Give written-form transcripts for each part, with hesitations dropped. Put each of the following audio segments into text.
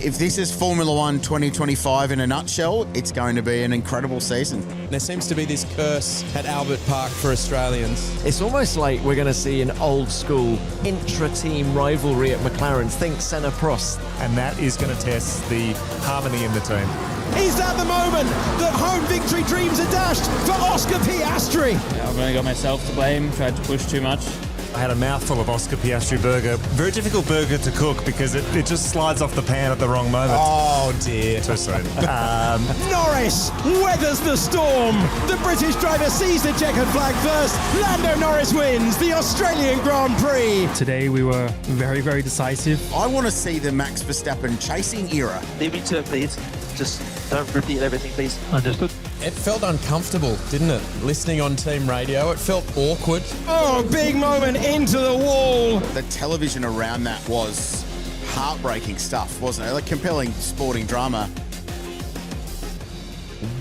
If this is Formula One 2025 in a nutshell, it's going to be an incredible season. There seems to be this curse at Albert Park for Australians. It's almost like we're going to see an old-school intra-team rivalry at McLaren's. Think Senna Prost. And that is going to test the harmony in the team. Is that the moment that home victory dreams are dashed for Oscar Piastri? I've only got myself to blame, tried to push too much. I had a mouthful of Oscar Piastri burger. Very difficult burger to cook because it just slides off the pan at the wrong moment. Oh dear. Too soon. Norris weathers the storm. The British driver sees the checkered flag first. Lando Norris wins the Australian Grand Prix. Today we were very, very decisive. I want to see the Max Verstappen chasing era. Leave me to it, please. Just don't repeat everything, please. Understood. It felt uncomfortable, didn't it? Listening on team radio, it felt awkward. Oh, big moment into the wall. The television around that was heartbreaking stuff, wasn't it? Like compelling sporting drama.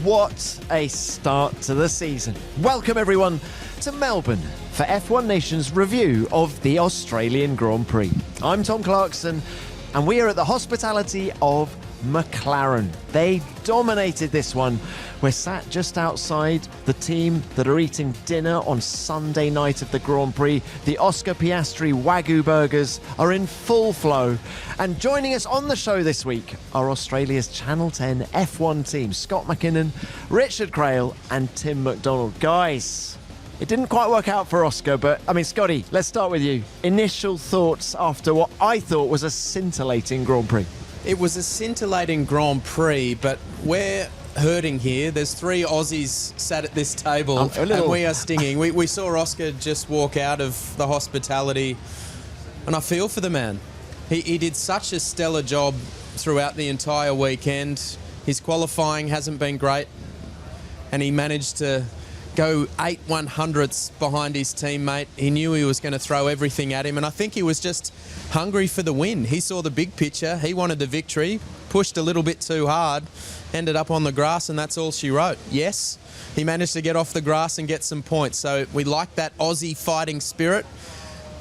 What a start to the season. Welcome everyone to Melbourne for F1 Nation's review of the Australian Grand Prix. I'm Tom Clarkson and we are at the hospitality of McLaren. They dominated this one. We're sat just outside the team that are eating dinner on Sunday night of the Grand Prix. The Oscar Piastri Wagyu burgers are in full flow. And joining us on the show this week are Australia's Channel 10 F1 team, Scott Mackinnon, Richard Craill and Tim McDonald. Guys, it didn't quite work out for Oscar, but, Scotty, let's start with you. Initial thoughts after what I thought was a scintillating Grand Prix. It was a scintillating Grand Prix, but we're hurting here. There's three Aussies sat at this table and we are stinging. We saw Oscar just walk out of the hospitality and I feel for the man. He did such a stellar job throughout the entire weekend. His qualifying hasn't been great and he managed to go 8/100ths behind his teammate. He knew he was going to throw everything at him and I think he was just hungry for the win. He saw the big picture. He wanted the victory, pushed a little bit too hard, ended up on the grass and that's all she wrote. Yes, he managed to get off the grass and get some points. So we like that Aussie fighting spirit,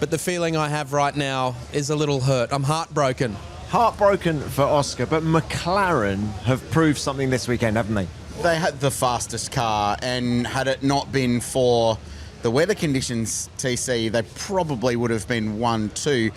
but the feeling I have right now is a little hurt. I'm heartbroken. Heartbroken for Oscar, but McLaren have proved something this weekend, haven't they? They had the fastest car, and had it not been for the weather conditions, TC, they probably would have been 1-2.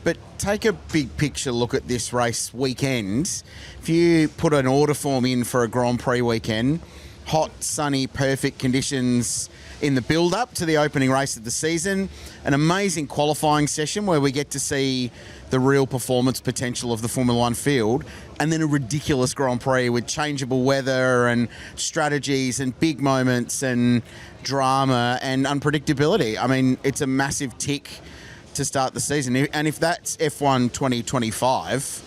But take a big picture look at this race weekend. If you put an order form in for a Grand Prix weekend, hot, sunny, perfect conditions in the build-up to the opening race of the season, an amazing qualifying session where we get to see the real performance potential of the Formula One field, and then a ridiculous Grand Prix with changeable weather and strategies and big moments and drama and unpredictability. It's a massive tick to start the season. And if that's F1 2025,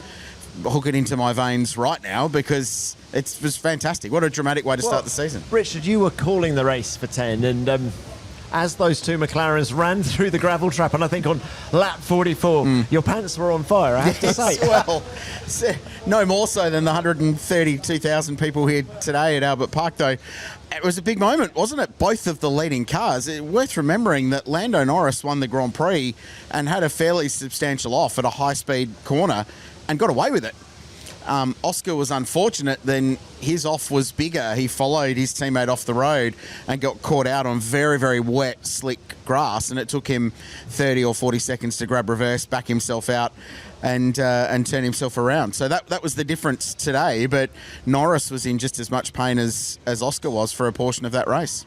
hook it into my veins right now because it was fantastic. What a dramatic way to start the season. Richard, you were calling the race for 10 and as those two McLarens ran through the gravel trap, and I think on lap 44, your pants were on fire, I have to say. Well, no more so than the 132,000 people here today at Albert Park, though. It was a big moment, wasn't it? Both of the leading cars. It's worth remembering that Lando Norris won the Grand Prix and had a fairly substantial off at a high-speed corner and got away with it. Oscar was unfortunate, then his off was bigger. He followed his teammate off the road and got caught out on very, very wet, slick grass, and it took him 30 or 40 seconds to grab reverse, back himself out and turn himself around. So that was the difference today, but Norris was in just as much pain as Oscar was for a portion of that race.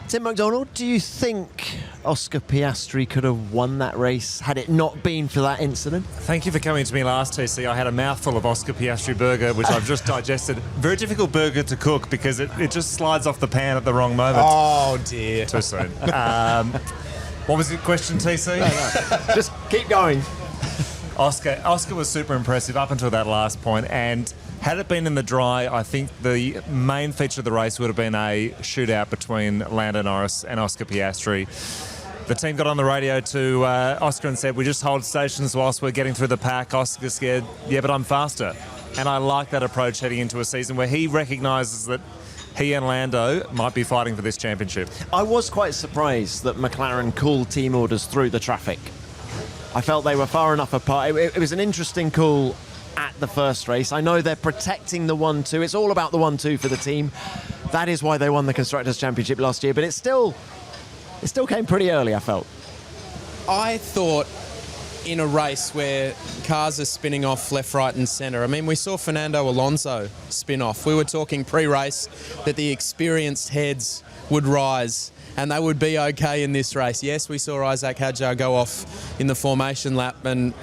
Tim McDonald, do you think Oscar Piastri could have won that race had it not been for that incident? Thank you for coming to me last, TC. I had a mouthful of Oscar Piastri burger, which I've just digested. Very difficult burger to cook because it just slides off the pan at the wrong moment. Oh dear. Too soon. What was the question, TC? No. Just keep going. Oscar was super impressive up until that last point, and had it been in the dry, I think the main feature of the race would have been a shootout between Lando Norris and Oscar Piastri. The team got on the radio to Oscar and said, we just hold stations whilst we're getting through the pack. Oscar scared, yeah, but I'm faster. And I like that approach heading into a season where he recognises that he and Lando might be fighting for this championship. I was quite surprised that McLaren called team orders through the traffic. I felt they were far enough apart. It was an interesting call at the first race. I know they're protecting the 1-2. It's all about the 1-2 for the team. That is why they won the Constructors' Championship last year, but it still came pretty early, I felt. I thought in a race where cars are spinning off left, right and centre. I mean, we saw Fernando Alonso spin off. We were talking pre-race that the experienced heads would rise and they would be okay in this race. Yes, we saw Isack Hadjar go off in the formation lap, and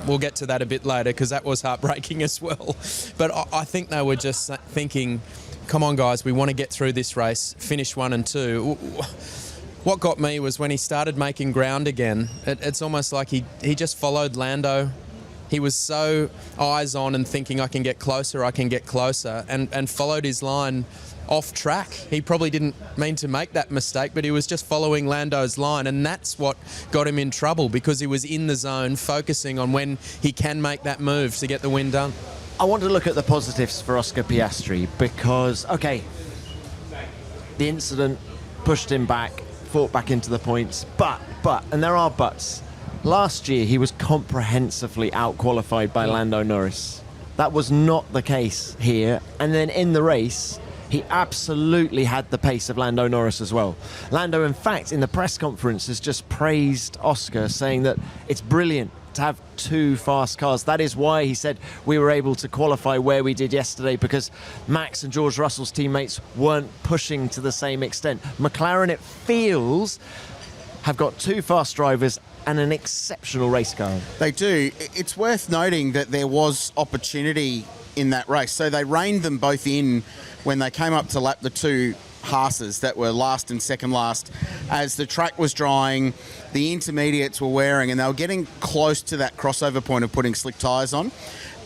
we'll get to that a bit later because that was heartbreaking as well. But I think they were just thinking, come on guys, we want to get through this race, finish 1 and 2. What got me was when he started making ground again, it's almost like he just followed Lando. He was so eyes on and thinking, I can get closer, and followed his line off track. He probably didn't mean to make that mistake, but he was just following Lando's line, and that's what got him in trouble because he was in the zone, focusing on when he can make that move to get the win done. I want to look at the positives for Oscar Piastri because, okay, the incident pushed him back, fought back into the points, but, and there are buts, last year he was comprehensively out-qualified by Lando Norris. That was not the case here, and then in the race, he absolutely had the pace of Lando Norris as well. Lando, in fact, in the press conference has just praised Oscar, saying that it's brilliant to have 2 fast cars. That is why he said we were able to qualify where we did yesterday, because Max and George Russell's teammates weren't pushing to the same extent. McLaren, it feels, have got 2 fast drivers and an exceptional race car. They do. It's worth noting that there was opportunity in that race. So they reined them both in when they came up to lap the 2 Haas's that were last and second last. As the track was drying, the intermediates were wearing, and they were getting close to that crossover point of putting slick tyres on.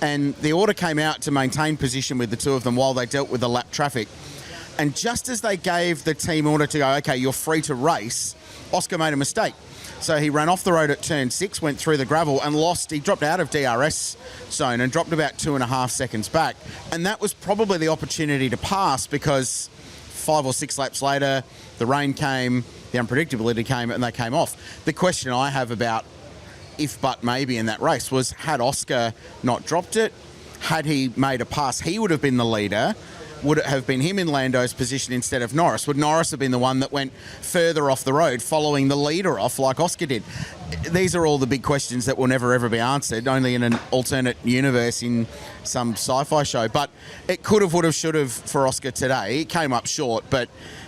And the order came out to maintain position with the 2 of them while they dealt with the lap traffic. And just as they gave the team order to go, okay, you're free to race, Oscar made a mistake. So he ran off the road at turn 6, went through the gravel and he dropped out of DRS zone and dropped about 2.5 seconds back. And that was probably the opportunity to pass, because 5 or 6 laps later, the rain came, the unpredictability came, and they came off. The question I have about if but maybe in that race was, had Oscar not dropped it, had he made a pass, he would have been the leader. Would it have been him in Lando's position instead of Norris? Would Norris have been the one that went further off the road, following the leader off like Oscar did? These are all the big questions that will never, ever be answered, only in an alternate universe in some sci-fi show. But it could have, would have, should have for Oscar today. It came up short, but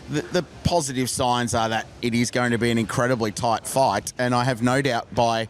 the positive signs are that it is going to be an incredibly tight fight, and I have no doubt by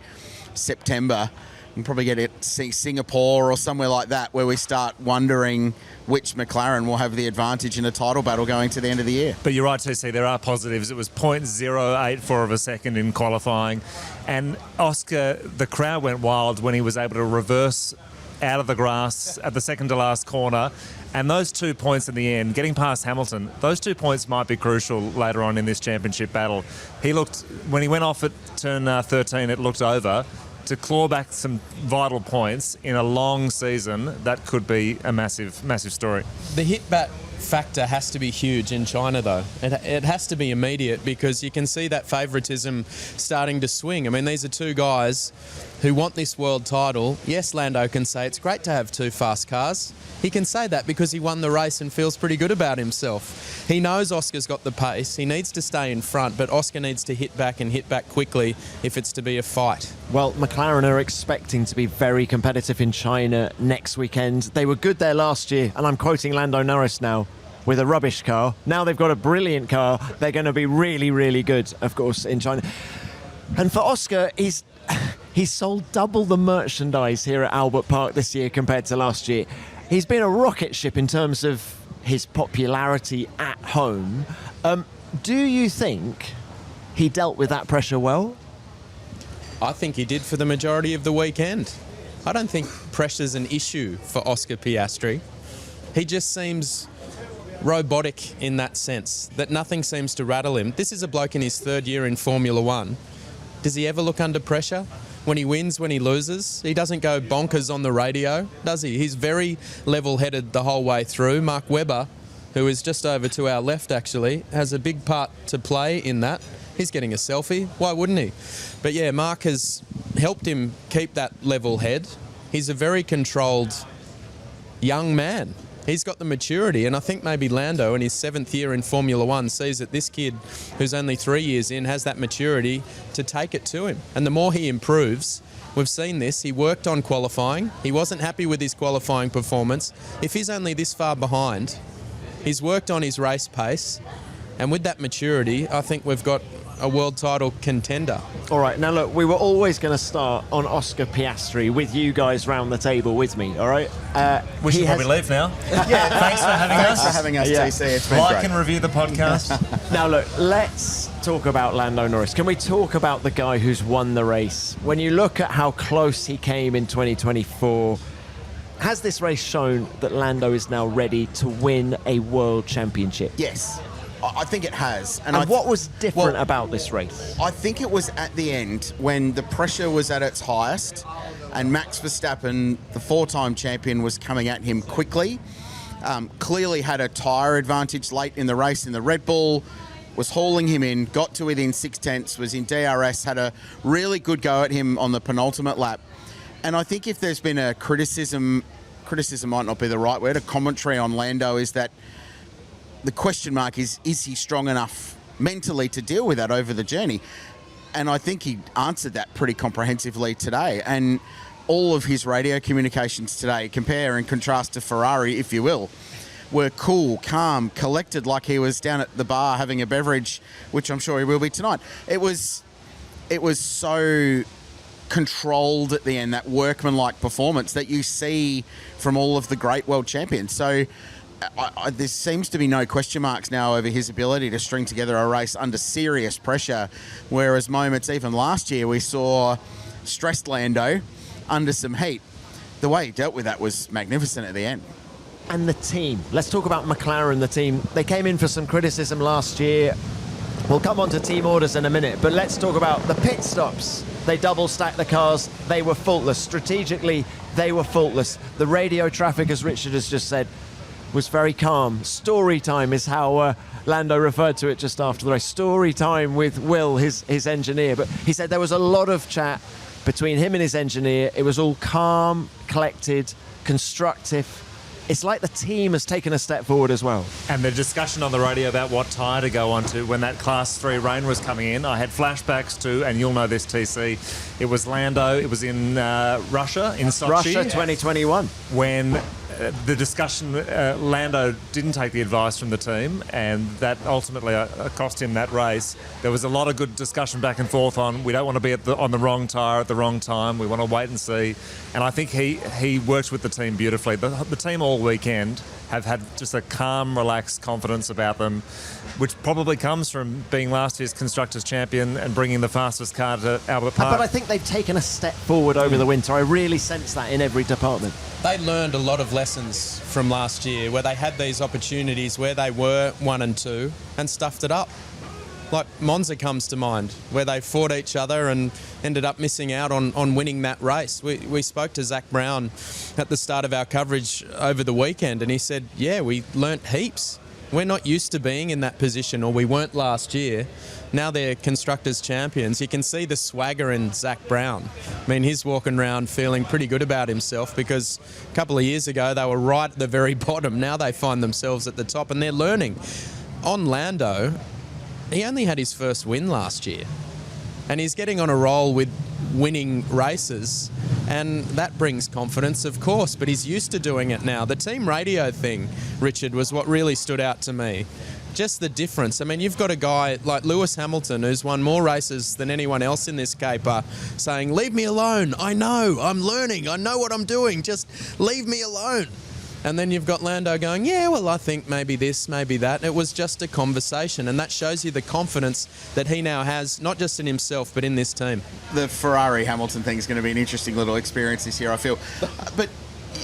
September we'll probably get it see Singapore or somewhere like that, where we start wondering which McLaren will have the advantage in a title battle going to the end of the year. But you're right, TC, there are positives. It was 0.084 of a second in qualifying. And Oscar, the crowd went wild when he was able to reverse out of the grass at the second to last corner. And those 2 points in the end, getting past Hamilton, those 2 points might be crucial later on in this championship battle. He looked, when he went off at turn 13, it looked over. To claw back some vital points in a long season, that could be a massive, massive story. The hit-back factor has to be huge in China, though. It has to be immediate, because you can see that favouritism starting to swing. I mean, these are 2 guys who want this world title. Yes, Lando can say it's great to have 2 fast cars. He can say that because he won the race and feels pretty good about himself. He knows Oscar's got the pace. He needs to stay in front, but Oscar needs to hit back and hit back quickly if it's to be a fight. Well, McLaren are expecting to be very competitive in China next weekend. They were good there last year, and I'm quoting Lando Norris now, with a rubbish car. Now they've got a brilliant car. They're going to be really, really good, of course, in China. And for Oscar, he's sold double the merchandise here at Albert Park this year compared to last year. He's been a rocket ship in terms of his popularity at home. Do you think he dealt with that pressure well? I think he did for the majority of the weekend. I don't think pressure's an issue for Oscar Piastri. He just seems robotic in that sense, that nothing seems to rattle him. This is a bloke in his 3rd year in Formula One. Does he ever look under pressure? When he wins, when he loses, he doesn't go bonkers on the radio, does he? He's very level-headed the whole way through. Mark Webber, who is just over to our left actually, has a big part to play in that. He's getting a selfie. Why wouldn't he? But yeah, Mark has helped him keep that level head. he's a very controlled young man. He's got the maturity, and I think maybe Lando in his 7th year in Formula One sees that this kid, who's only 3 years in, has that maturity to take it to him. And the more he improves, we've seen this, he worked on qualifying. He wasn't happy with his qualifying performance. If he's only this far behind, he's worked on his race pace, and with that maturity, I think we've got a world title contender. All right, now look, we were always going to start on Oscar Piastri with you guys round the table with me, all right? We should probably leave now. Yeah, Thanks for having us. Thanks for having us, Yeah. TC. It's been Like great. and review the podcast. Now look, let's talk about Lando Norris. Can we talk about the guy who's won the race? When you look at how close he came in 2024, has this race shown that Lando is now ready to win a world championship? Yes, I think it has. And what was different about this race? I think it was at the end when the pressure was at its highest and Max Verstappen, the 4-time champion, was coming at him quickly. Clearly had a tyre advantage late in the race in the Red Bull, was hauling him in, got to within 6/10, was in DRS, had a really good go at him on the penultimate lap. And I think if there's been a criticism might not be the right word, a commentary on Lando, is that the question mark is he strong enough mentally to deal with that over the journey? And I think he answered that pretty comprehensively today. And all of his radio communications today, compare and contrast to Ferrari, if you will, were cool, calm, collected, like he was down at the bar having a beverage, which I'm sure he will be tonight. It was so controlled at the end, that workmanlike performance that you see from all of the great world champions. So there seems to be no question marks now over his ability to string together a race under serious pressure, whereas moments even last year we saw stressed Lando under some heat. The way he dealt with that was magnificent at the end. And the team. Let's talk about McLaren, the team. They came in for some criticism last year. We'll come on to team orders in a minute, but let's talk about the pit stops. They double-stacked the cars. They were faultless. Strategically, they were faultless. The radio traffic, as Richard has just said, was very calm. Story time is how Lando referred to it just after the race. Story time with Will, his engineer. But he said there was a lot of chat between him and his engineer. It was all calm, collected, constructive. It's like the team has taken a step forward as well. And the discussion on the radio about what tyre to go onto when that Class 3 rain was coming in, I had flashbacks to, and you'll know this, TC, it was Lando, it was in Russia, in Sochi. Russia 2021. When the discussion, Lando didn't take the advice from the team, and that ultimately cost him that race. There was a lot of good discussion back and forth on, we don't want to be on the wrong tyre at the wrong time, we want to wait and see. And I think he works with the team beautifully. The team all weekend have had just a calm, relaxed confidence about them, which probably comes from being last year's Constructors' Champion and bringing the fastest car to Albert Park. But I think they've taken a step forward over the winter. I really sense that in every department. They learned a lot of lessons from last year where they had these opportunities where they were 1 and 2 and stuffed it up. Like Monza comes to mind, where they fought each other and ended up missing out on winning that race. We spoke to Zach Brown at the start of our coverage over the weekend, and he said, yeah, we learnt heaps. We're not used to being in that position, or we weren't last year. Now they're Constructors' Champions. You can see the swagger in Zach Brown. I mean, he's walking around feeling pretty good about himself because a couple of years ago they were right at the very bottom. Now they find themselves at the top and they're learning. On Lando, he only had his first win last year, and he's getting on a roll with winning races, and that brings confidence, of course, but he's used to doing it now. The team radio thing, Richard, was what really stood out to me. Just the difference. I mean, you've got a guy like Lewis Hamilton who's won more races than anyone else in this caper saying, leave me alone, I know, I'm learning, I know what I'm doing, just leave me alone. And then you've got Lando going, yeah, well, I think maybe this, maybe that. It was just a conversation, and that shows you the confidence that he now has, not just in himself, but in this team. The Ferrari-Hamilton thing is going to be an interesting little experience this year, I feel. But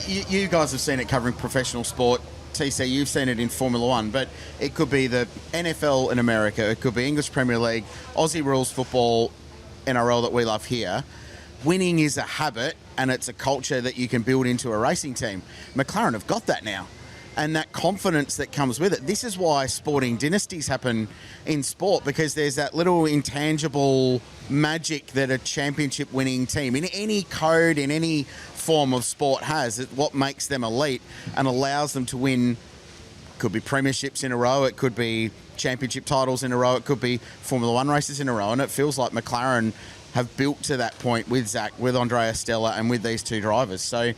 you guys have seen it covering professional sport. TC, you've seen it in Formula One, but it could be the NFL in America, it could be English Premier League, Aussie rules football, NRL that we love here. Winning is a habit, and it's a culture that you can build into a racing team. McLaren have got that now. and that confidence that comes with it. This is why sporting dynasties happen in sport, because there's that little intangible magic that a championship winning team in any code, in any form of sport has. It's what makes them elite and allows them to win. Could be premierships in a row, it could be championship titles in a row, it could be Formula One races in a row, and it feels like McLaren have built to that point with Zach, with Andrea Stella, and with these two drivers. So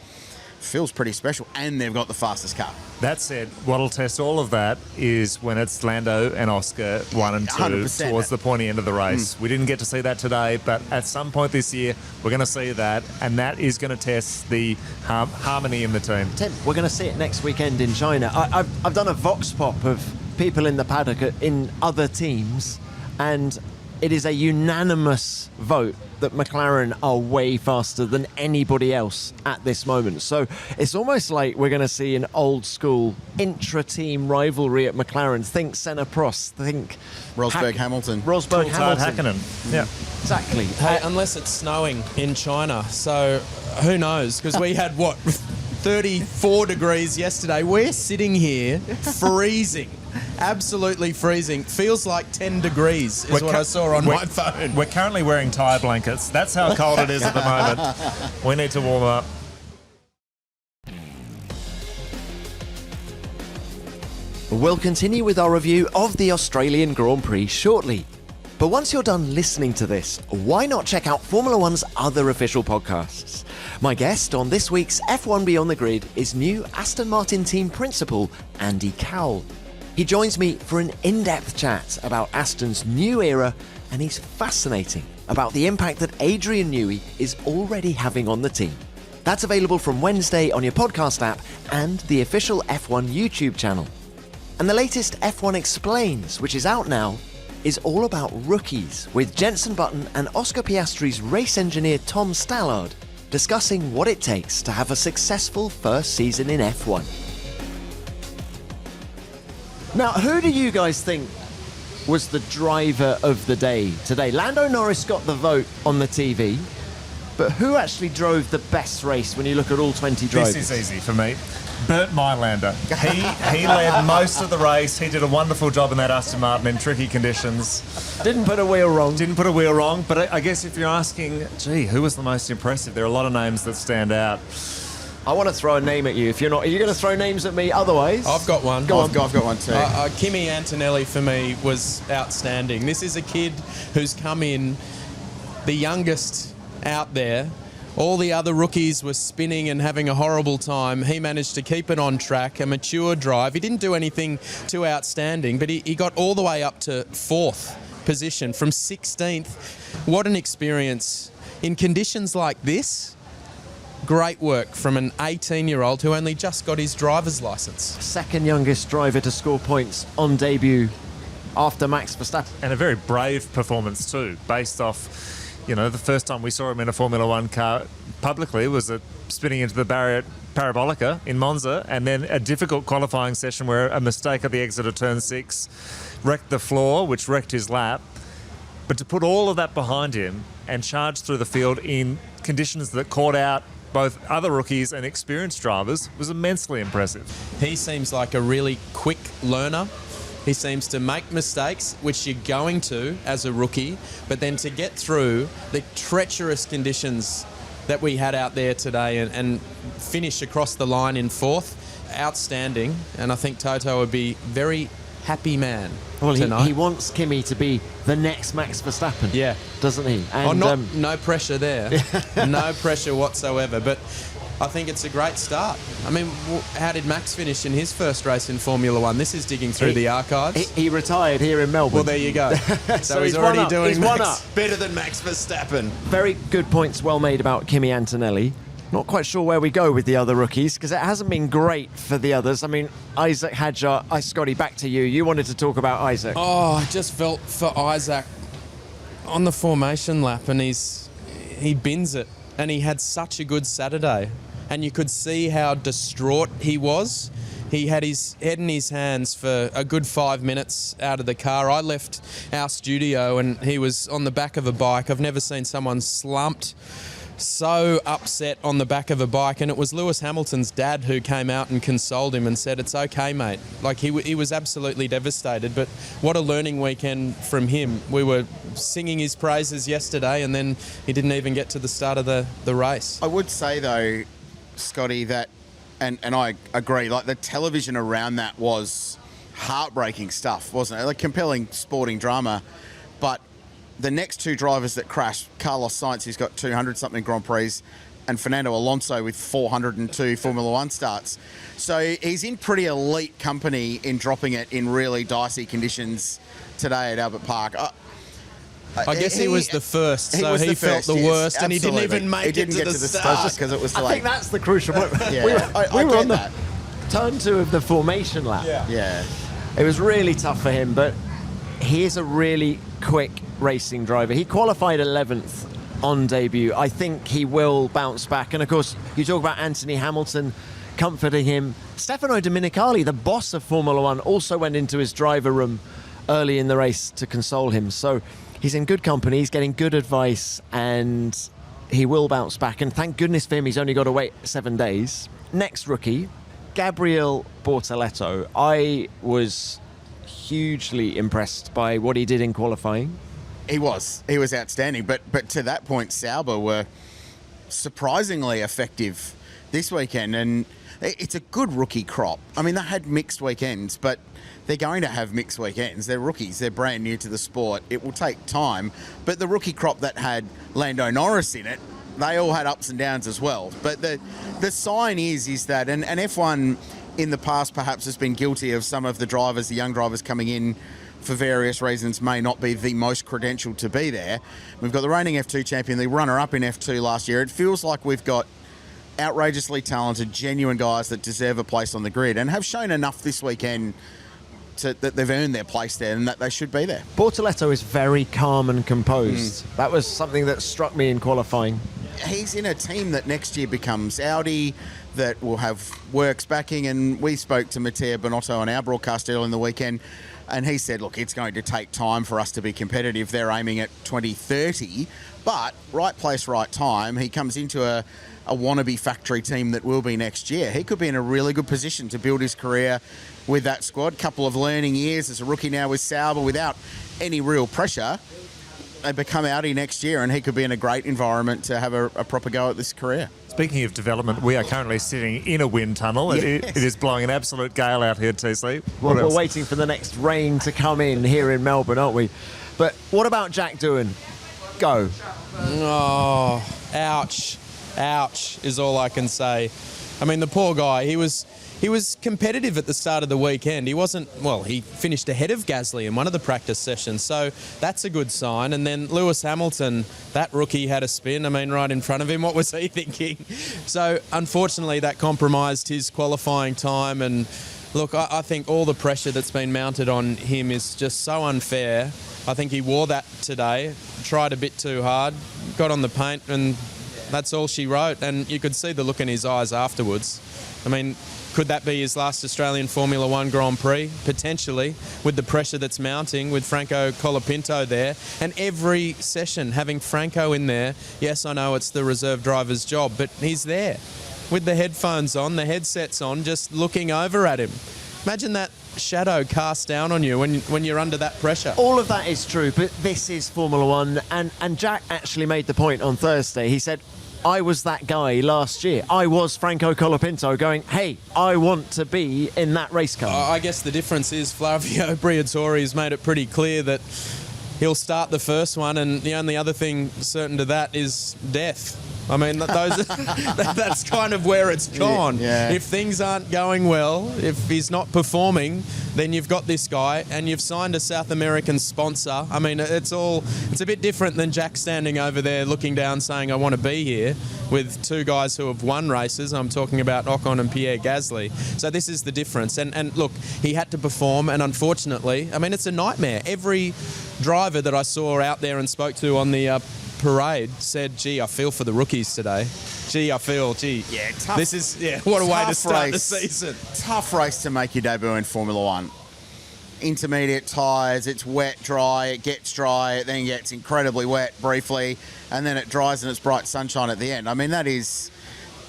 feels pretty special, and they've got the fastest car. That said, what'll test all of that is when it's Lando and Oscar 1 and 2 100%. towards the pointy end of the race. We didn't get to see that today, but at some point this year, we're going to see that, and that is going to test the harmony in the team. Tim, we're going to see it next weekend in China. I've done a vox pop of people in the paddock in other teams, and it is a unanimous vote that McLaren are way faster than anybody else at this moment. So it's almost like we're going to see an old school intra-team rivalry at McLaren. Think Senna Prost, think Hamilton. Rosberg Hamilton. Mackinnon. Yeah. Exactly. Hey, unless it's snowing in China, so who knows? Because we had, 34 degrees yesterday. We're sitting here freezing. Absolutely freezing. Feels like 10 degrees is what I saw on my phone. We're currently wearing tyre blankets. That's how cold it is at the moment. We need to warm up. We'll continue with our review of the Australian Grand Prix shortly. But once you're done listening to this, why not check out Formula One's other official podcasts? My guest on this week's F1 Beyond the Grid is new Aston Martin team principal Andy Cowell. He joins me for an in-depth chat about Aston's new era, and he's fascinating about the impact that Adrian Newey is already having on the team. That's available from Wednesday on your podcast app and the official F1 YouTube channel. And the latest F1 Explains, which is out now, is all about rookies, with Jenson Button and Oscar Piastri's race engineer Tom Stallard discussing what it takes to have a successful first season in F1. Now, who do you guys think was the driver of the day today? Lando Norris got the vote on the TV, but who actually drove the best race when you look at all 20 drivers? This is easy for me. Bert Mylander. He led most of the race. He did a wonderful job in that Aston Martin in tricky conditions. Didn't put a wheel wrong. But I guess if you're asking, gee, who was the most impressive? There are a lot of names that stand out. I want to throw a name at you. If you're not, are you going to throw names at me otherwise? I've got one. I've got one too. Kimi Antonelli for me was outstanding. This is a kid who's come in, the youngest out there. All the other rookies were spinning and having a horrible time. He managed to keep it on track, a mature drive. He didn't do anything too outstanding, but he got all the way up to 4th position from 16th. What an experience. In conditions like this, great work from an 18-year-old who only just got his driver's licence. Second youngest driver to score points on debut after Max Verstappen. And a very brave performance too, based off, the first time we saw him in a Formula One car publicly was spinning into the Parabolica in Monza, and then a difficult qualifying session where a mistake at the exit of turn 6 wrecked the floor, which wrecked his lap. But to put all of that behind him and charge through the field in conditions that caught out both other rookies and experienced drivers was immensely impressive. He seems like a really quick learner. He seems to make mistakes, which you're going to as a rookie, but then to get through the treacherous conditions that we had out there today and finish across the line in 4th, outstanding. And I think Toto would be very happy man tonight. He wants Kimi to be the next Max Verstappen, yeah, doesn't he? And, no pressure there, no pressure whatsoever. But I think it's a great start. I mean, how did Max finish in his first race in Formula One? This is digging through the archives. He retired here in Melbourne. Well, there you go. So he's already doing better than Max Verstappen. Very good points well made about Kimi Antonelli. Not quite sure where we go with the other rookies, because it hasn't been great for the others. I mean, Isack, Hadjar, Scotty, back to you. You wanted to talk about Isack. Oh, I just felt for Isack on the formation lap, and he bins it. And he had such a good Saturday. And you could see how distraught he was. He had his head in his hands for a good 5 minutes out of the car. I left our studio and he was on the back of a bike. I've never seen someone slumped so upset on the back of a bike, and it was Lewis Hamilton's dad who came out and consoled him and said, "It's okay, mate." Like, he was absolutely devastated, but what a learning weekend from him. We were singing his praises yesterday, and then he didn't even get to the start of the race. I would say, though, Scotty, that, and I agree, like, the television around that was heartbreaking stuff, wasn't it? Like, compelling sporting drama, but the next two drivers that crashed, Carlos Sainz, who's got 200-something Grand Prix, and Fernando Alonso with 402 Formula One starts. So he's in pretty elite company in dropping it in really dicey conditions today at Albert Park. I guess he was the first, so he felt the worst, and he didn't even make it to the start. Because it was I think that's the crucial point. Yeah, we were on that. the turn 2 of the formation lap. Yeah. It was really tough for him, but he is a really quick racing driver. He qualified 11th on debut. I think he will bounce back. And of course, you talk about Anthony Hamilton comforting him. Stefano Domenicali, the boss of Formula One, also went into his driver room early in the race to console him. So he's in good company, he's getting good advice, and he will bounce back. And thank goodness for him, he's only got to wait 7 days. Next rookie, Gabriel Bortoleto. I was hugely impressed by what he did in qualifying. He was outstanding, but to that point, Sauber were surprisingly effective this weekend, and it's a good rookie crop. I mean, they had mixed weekends, but they're going to have mixed weekends. They're rookies. They're brand new to the sport. It will take time, but the rookie crop that had Lando Norris in it, they all had ups and downs as well. But the sign is that, and F1 in the past perhaps has been guilty of some of the drivers, the young drivers coming in for various reasons may not be the most credentialed to be there. We've got the reigning F2 champion, the runner-up in F2 last year. It feels like we've got outrageously talented, genuine guys that deserve a place on the grid and have shown enough this weekend that they've earned their place there and that they should be there. Bortoleto is very calm and composed. That was something that struck me in qualifying. He's in a team that next year becomes Audi, that will have Works backing, and we spoke to Matteo Bonotto on our broadcast earlier in the weekend, and he said, look, it's going to take time for us to be competitive. They're aiming at 2030, but right place, right time. He comes into a wannabe factory team that will be next year. He could be in a really good position to build his career with that squad. Couple of learning years as a rookie now with Sauber without any real pressure. They become Audi next year, and he could be in a great environment to have a proper go at this career. Speaking of development, we are currently sitting in a wind tunnel. Yes. It is blowing an absolute gale out here, TC. Well, we're waiting for the next rain to come in here in Melbourne, aren't we? But what about Jack Doohan? Go. Oh, ouch. Ouch is all I can say. I mean, the poor guy, he was competitive at the start of the weekend. He wasn't, well, he finished ahead of Gasly in one of the practice sessions, so that's a good sign. And then Lewis Hamilton, that rookie had a spin, I mean, right in front of him. What was he thinking? So, unfortunately, that compromised his qualifying time. And look, I think all the pressure that's been mounted on him is just so unfair. I think he wore that today, tried a bit too hard, got on the paint, and that's all she wrote. And you could see the look in his eyes afterwards. I mean, could that be his last Australian Formula One Grand Prix? Potentially, with the pressure that's mounting, with Franco Colapinto there. And every session having Franco in there, yes, I know it's the reserve driver's job, but he's there with the headphones on, the headsets on, just looking over at him. Imagine that shadow cast down on you when you're under that pressure. All of that is true, but this is Formula One, and Jack actually made the point on Thursday. He said, I was that guy last year. I was Franco Colapinto going, hey, I want to be in that race car. I guess the difference is Flavio Briatore has made it pretty clear that he'll start the first one, and the only other thing certain to that is death. I mean, that's kind of where it's gone. Yeah. If things aren't going well, if he's not performing, then you've got this guy and you've signed a South American sponsor. I mean, it's a bit different than Jack standing over there looking down saying, I want to be here, with two guys who have won races. I'm talking about Ocon and Pierre Gasly. So this is the difference. And look, he had to perform, and unfortunately, I mean, it's a nightmare. Every driver that I saw out there and spoke to on the parade said, gee, I feel for the rookies today. Yeah, tough. This is, what a way to start the season. Tough race to make your debut in Formula One. intermediate tyres, it's wet, dry, it gets dry, it then gets incredibly wet briefly, and then it dries and it's bright sunshine at the end. I mean, that is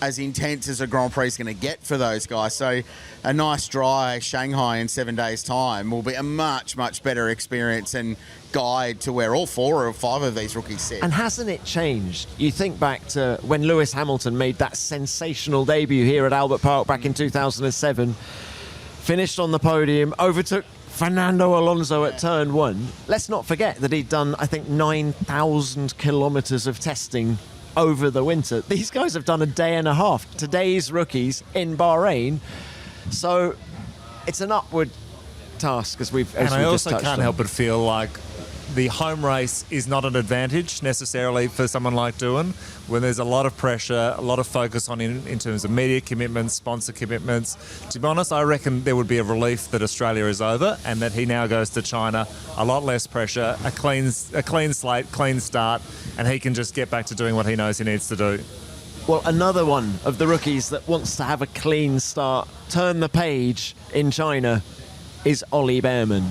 as intense as a Grand Prix is going to get for those guys. So a nice dry Shanghai in 7 days' time will be a much, much better experience and guide to where all 4 or 5 of these rookies sit. And hasn't it changed? You think back to when Lewis Hamilton made that sensational debut here at Albert Park back in 2007, finished on the podium, overtook Fernando Alonso at turn 1. Let's not forget that he'd done, I think, 9,000 kilometres of testing over the winter. These guys have done a day and a half. Today's rookies in Bahrain. So it's an upward task, as we've And I just also touched can't on. help but feel like the home race is not an advantage necessarily for someone like Doohan, when there's a lot of pressure, a lot of focus on in terms of media commitments, sponsor commitments. To be honest, I reckon there would be a relief that Australia is over and that he now goes to China. A lot less pressure, a clean slate, clean start, and he can just get back to doing what he knows he needs to do. Well, another one of the rookies that wants to have a clean start, turn the page in China, is Ollie Behrman.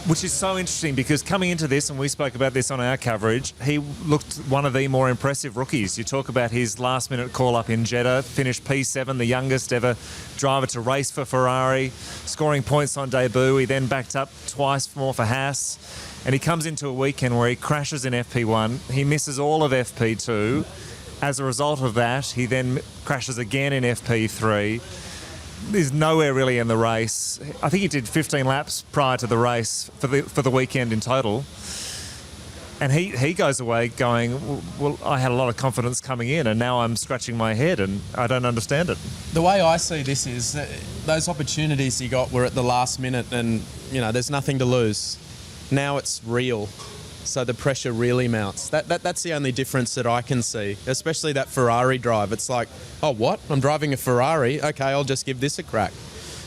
Which is so interesting because coming into this, and we spoke about this on our coverage, he looked one of the more impressive rookies. You talk about his last-minute call-up in Jeddah, finished P7, the youngest ever driver to race for Ferrari, scoring points on debut. He then backed up twice more for Haas, and he comes into a weekend where he crashes in FP1. He misses all of FP2. As a result of that, he then crashes again in FP3. There's nowhere really in the race. I think he did 15 laps prior to the race for the weekend in total. And he goes away going, well, I had a lot of confidence coming in and now I'm scratching my head and I don't understand it. The way I see this is that those opportunities he got were at the last minute and, there's nothing to lose. Now it's real. So the pressure really mounts. That's the only difference that I can see, especially that Ferrari drive. It's like, oh, what? I'm driving a Ferrari. Okay, I'll just give this a crack.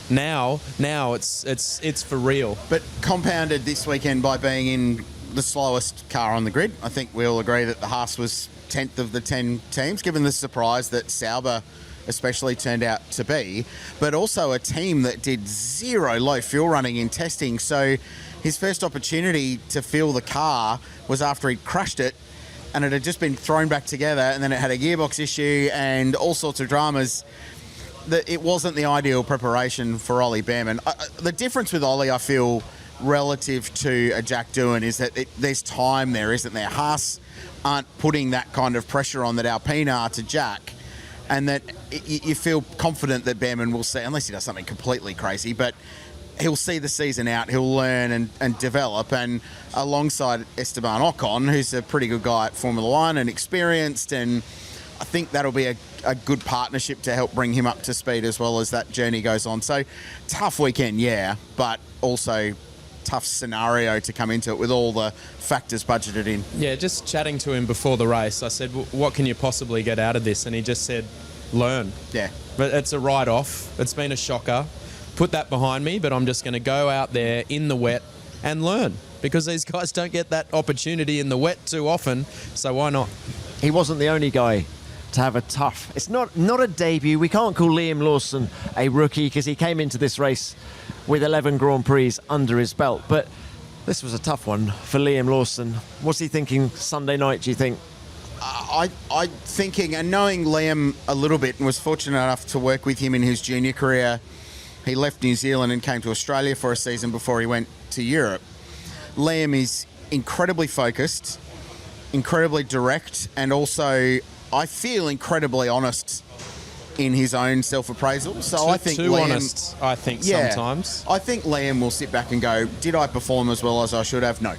Now it's for real. But compounded this weekend by being in the slowest car on the grid. I think we all agree that the Haas was 10th of the 10 teams, given the surprise that Sauber especially turned out to be, but also a team that did 0 low fuel running in testing. So his first opportunity to feel the car was after he'd crashed it and it had just been thrown back together and then it had a gearbox issue and all sorts of dramas. It wasn't the ideal preparation for Ollie Behrman. The difference with Ollie, I feel, relative to a Jack Doohan is that there's time there, isn't there? Haas aren't putting that kind of pressure on that Alpine are to Jack, and that you feel confident that Behrman will see, unless he does something completely crazy, but he'll see the season out, he'll learn and develop, and alongside Esteban Ocon, who's a pretty good guy at Formula One and experienced, and I think that'll be a good partnership to help bring him up to speed as well as that journey goes on. So tough weekend, yeah, but also tough scenario to come into it with all the factors budgeted in. Yeah, just chatting to him before the race, I said, what can you possibly get out of this? And he just said, learn. Yeah. But it's a write-off. It's been a shocker. Put that behind me, but I'm just going to go out there in the wet and learn, because these guys don't get that opportunity in the wet too often, so why not? He wasn't the only guy to have a tough... It's not a debut. We can't call Liam Lawson a rookie because he came into this race with 11 Grand Prix under his belt. But this was a tough one for Liam Lawson. What's he thinking Sunday night, do you think? I'm thinking, and knowing Liam a little bit, and was fortunate enough to work with him in his junior career. He left New Zealand and came to Australia for a season before he went to Europe. Liam is incredibly focused, incredibly direct, and also, I feel, incredibly honest in his own self-appraisal. So I think too Liam, honest, I think, sometimes. I think Liam will sit back and go, did I perform as well as I should have? No.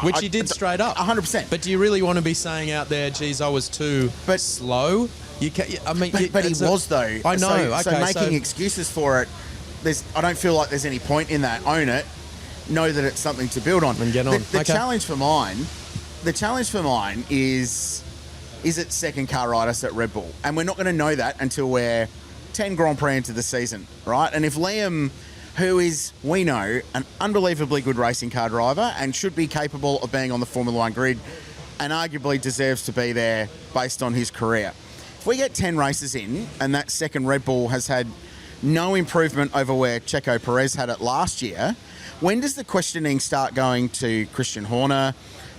Which he did straight up. 100%. But do you really want to be saying out there, geez, I was too slow? You can, I mean, but he was, though. I know. So making excuses for it, I don't feel like there's any point in that. Own it. Know that it's something to build on. And get on. The challenge for mine is it second car rider at Red Bull? And we're not going to know that until we're 10 Grand Prix into the season, right? And if Liam, who is, we know, an unbelievably good racing car driver and should be capable of being on the Formula One grid and arguably deserves to be there based on his career. If we get 10 races in and that second Red Bull has had no improvement over where Checo Perez had it last year, when does the questioning start going to Christian Horner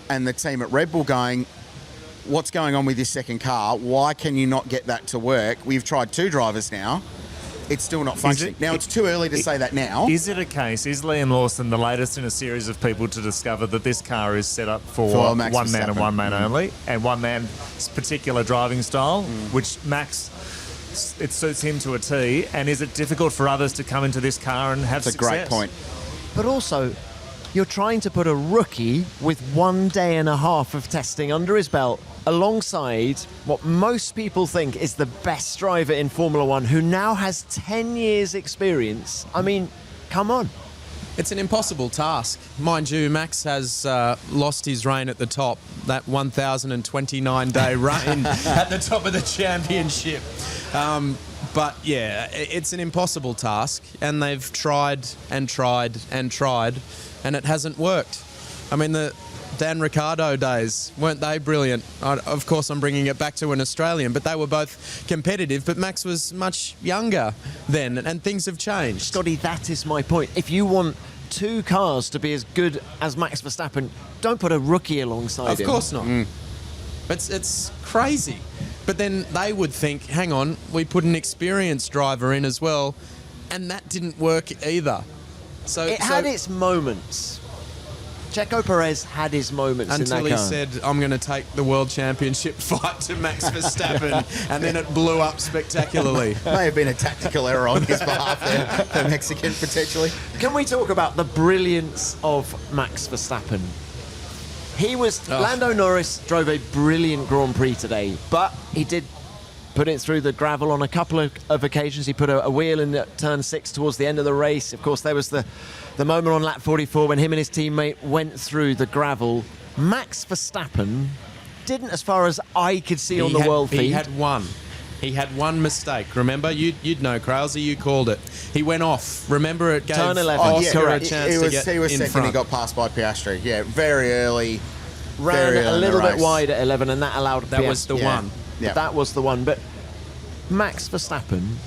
and the team at Red Bull going, what's going on with this second car? Why can you not get that to work? We've tried 2 drivers now. It's still not functioning. Now, it's too early to say that now. Is it a case, is Liam Lawson the latest in a series of people to discover that this car is set up for one man and one man only, and one man's particular driving style, which Max, it suits him to a T, and is it difficult for others to come into this car and have success? That's a great point. But also, you're trying to put a rookie with 1 day and a half of testing under his belt alongside what most people think is the best driver in Formula One, who now has 10 years experience. I mean, come on. It's an impossible task. Mind you, Max has lost his reign at the top, that 1,029-day reign at the top of the championship. But yeah, it's an impossible task, and they've tried and tried and tried, and it hasn't worked. I mean, the Dan Ricciardo days, weren't they brilliant? Of course, I'm bringing it back to an Australian, but they were both competitive, but Max was much younger then, and things have changed. Scotty, that is my point. If you want 2 cars to be as good as Max Verstappen, don't put a rookie alongside him. Of course not. It's crazy. But then they would think, hang on, we put an experienced driver in as well, and that didn't work either. It had its moments. Checo Perez had his moments until in that he car. said, I'm going to take the World Championship fight to Max Verstappen, and then it blew up spectacularly. May have been a tactical error on his behalf there, the Mexican potentially. Can we talk about the brilliance of Max Verstappen? Lando Norris drove a brilliant Grand Prix today, but he did put it through the gravel on a couple of occasions. He put a wheel in turn 6 towards the end of the race. Of course, there was the moment on lap 44 when him and his teammate went through the gravel. Max Verstappen didn't, as far as I could see on the world feed. He had one mistake. Remember, you'd know, Craill, so you called it. He went off. Remember, it gave turn 11. Oscar a chance to get he was in second. front. He got passed by Piastri. Yeah, very early. Ran very early a little in the bit race. wide at 11, and that allowed That Piastri. was the one. Yeah. That was the one. But Max Verstappen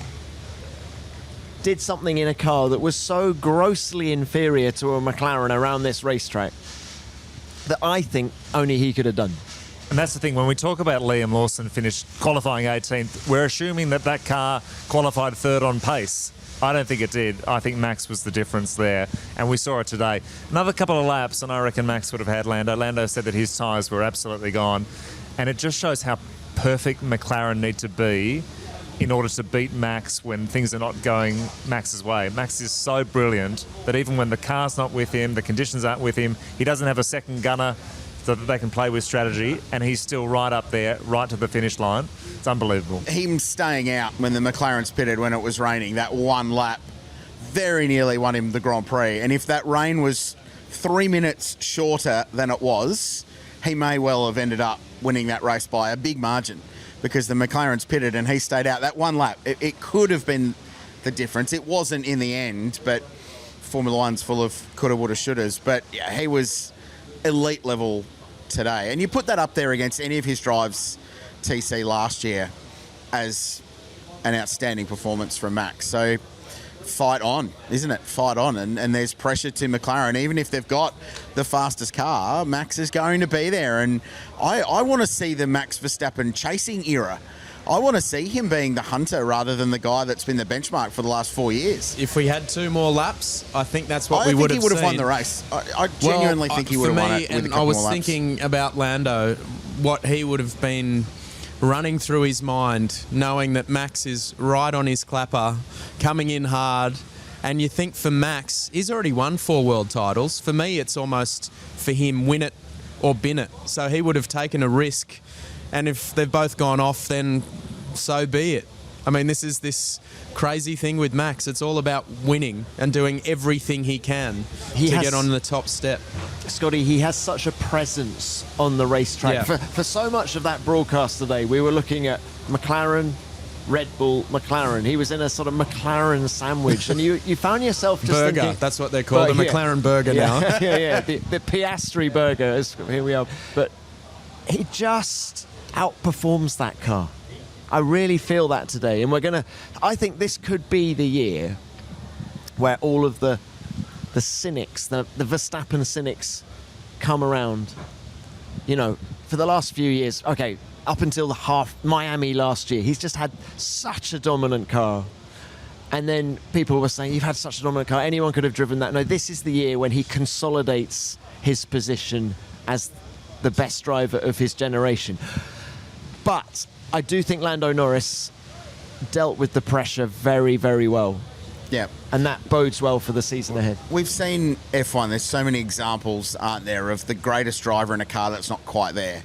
did something in a car that was so grossly inferior to a McLaren around this racetrack that I think only he could have done. And that's the thing, when we talk about Liam Lawson finished qualifying 18th, we're assuming that car qualified 3rd on pace. I don't think it did. I think Max was the difference there, and we saw it today. Another couple of laps, and I reckon Max would have had Lando. Lando said that his tyres were absolutely gone, and it just shows how perfect McLaren need to be in order to beat Max when things are not going Max's way. Max is so brilliant that even when the car's not with him, the conditions aren't with him, he doesn't have a second gunner so that they can play with strategy, and he's still right up there, right to the finish line. It's unbelievable. Him staying out when the McLaren's pitted when it was raining, that one lap very nearly won him the Grand Prix. And if that rain was 3 minutes shorter than it was, he may well have ended up winning that race by a big margin, because the McLaren's pitted and he stayed out. That one lap, it could have been the difference. It wasn't in the end, but Formula One's full of coulda, woulda, shouldas. But yeah, he was elite level today. And you put that up there against any of his drives TC last year as an outstanding performance from Max. So fight on, isn't it? Fight on. And there's pressure to McLaren. Even if they've got the fastest car, Max is going to be there. And I want to see the Max Verstappen chasing era. I want to see him being the hunter rather than the guy that's been the benchmark for the last 4 years. If we had 2 more laps, I think that's what we would have seen. I think he would have won the race. I genuinely think he would have won it with a couple I was more laps. thinking about Lando, what he would have been running through his mind, knowing that Max is right on his clapper, coming in hard. And you think for Max, he's already won 4 world titles. For me, it's almost for him, win it or bin it. So he would have taken a risk. And if they've both gone off, then so be it. I mean, this is this crazy thing with Max. It's all about winning and doing everything he can to get on the top step. Scotty, he has such a presence on the racetrack. Yeah. For so much of that broadcast today, we were looking at McLaren, Red Bull, McLaren. He was in a sort of McLaren sandwich, and you found yourself just burger, thinking... that's what they're called, the McLaren burger now. The Piastri burger, here we are. But he just outperforms that car. I really feel that today, and I think this could be the year where all of the the cynics, the Verstappen cynics come around, you know, for the last few years, okay, up until the Miami last year, he's just had such a dominant car. And then people were saying, you've had such a dominant car, anyone could have driven that. No, this is the year when he consolidates his position as the best driver of his generation. But I do think Lando Norris dealt with the pressure very, very well. Yeah. And that bodes well for the season ahead. We've seen F1, there's so many examples, aren't there, of the greatest driver in a car that's not quite there.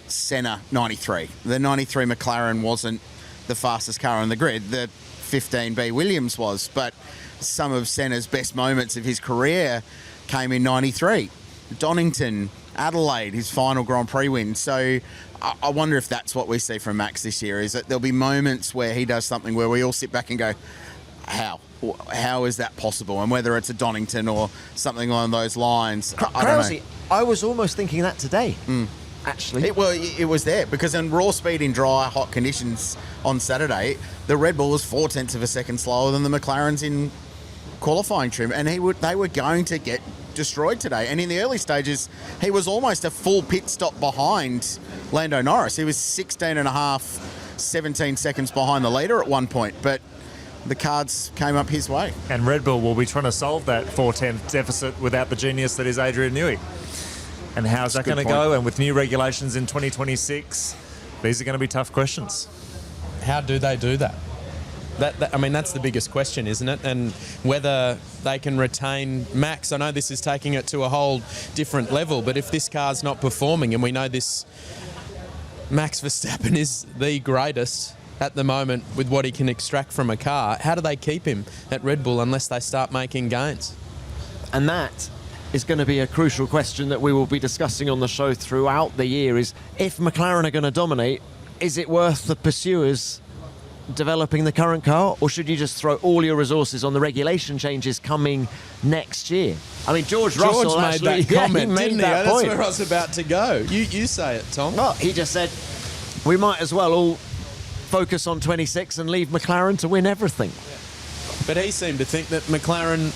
Senna, 93. The 93 McLaren wasn't the fastest car on the grid. The 15B Williams was, but some of Senna's best moments of his career came in 93. Donington, Adelaide, his final Grand Prix win. So I wonder if that's what we see from Max this year, is that there'll be moments where he does something where we all sit back and go, how is that possible? And whether it's a Donington or something along those lines, I don't know. I was almost thinking that today. Actually, it was there because in raw speed in dry, hot conditions on Saturday, the Red Bull was 0.4 of a second slower than the McLarens in qualifying trim, and they were going to get destroyed today. And in the early stages, he was almost a full pit stop behind Lando Norris. He was 17 seconds behind the leader at one point, but the cards came up his way. And Red Bull will be trying to solve that 4:10 deficit without the genius that is Adrian Newey. And how's that going to go? And with new regulations in 2026, these are going to be tough questions. How do they do that? I mean, that's the biggest question, isn't it? And whether they can retain Max. I know this is taking it to a whole different level, but if this car's not performing, and we know this, Max Verstappen is the greatest at the moment with what he can extract from a car, how do they keep him at Red Bull unless they start making gains? And that is going to be a crucial question that we will be discussing on the show throughout the year, is if McLaren are going to dominate, is it worth the pursuers developing the current car, or should you just throw all your resources on the regulation changes coming next year? I mean, George Russell made that comment, he made didn't he? that That's point. where I was about to go. You say it, Tom. Well, he just said we might as well all focus on 26 and leave McLaren to win everything. But he seemed to think that McLaren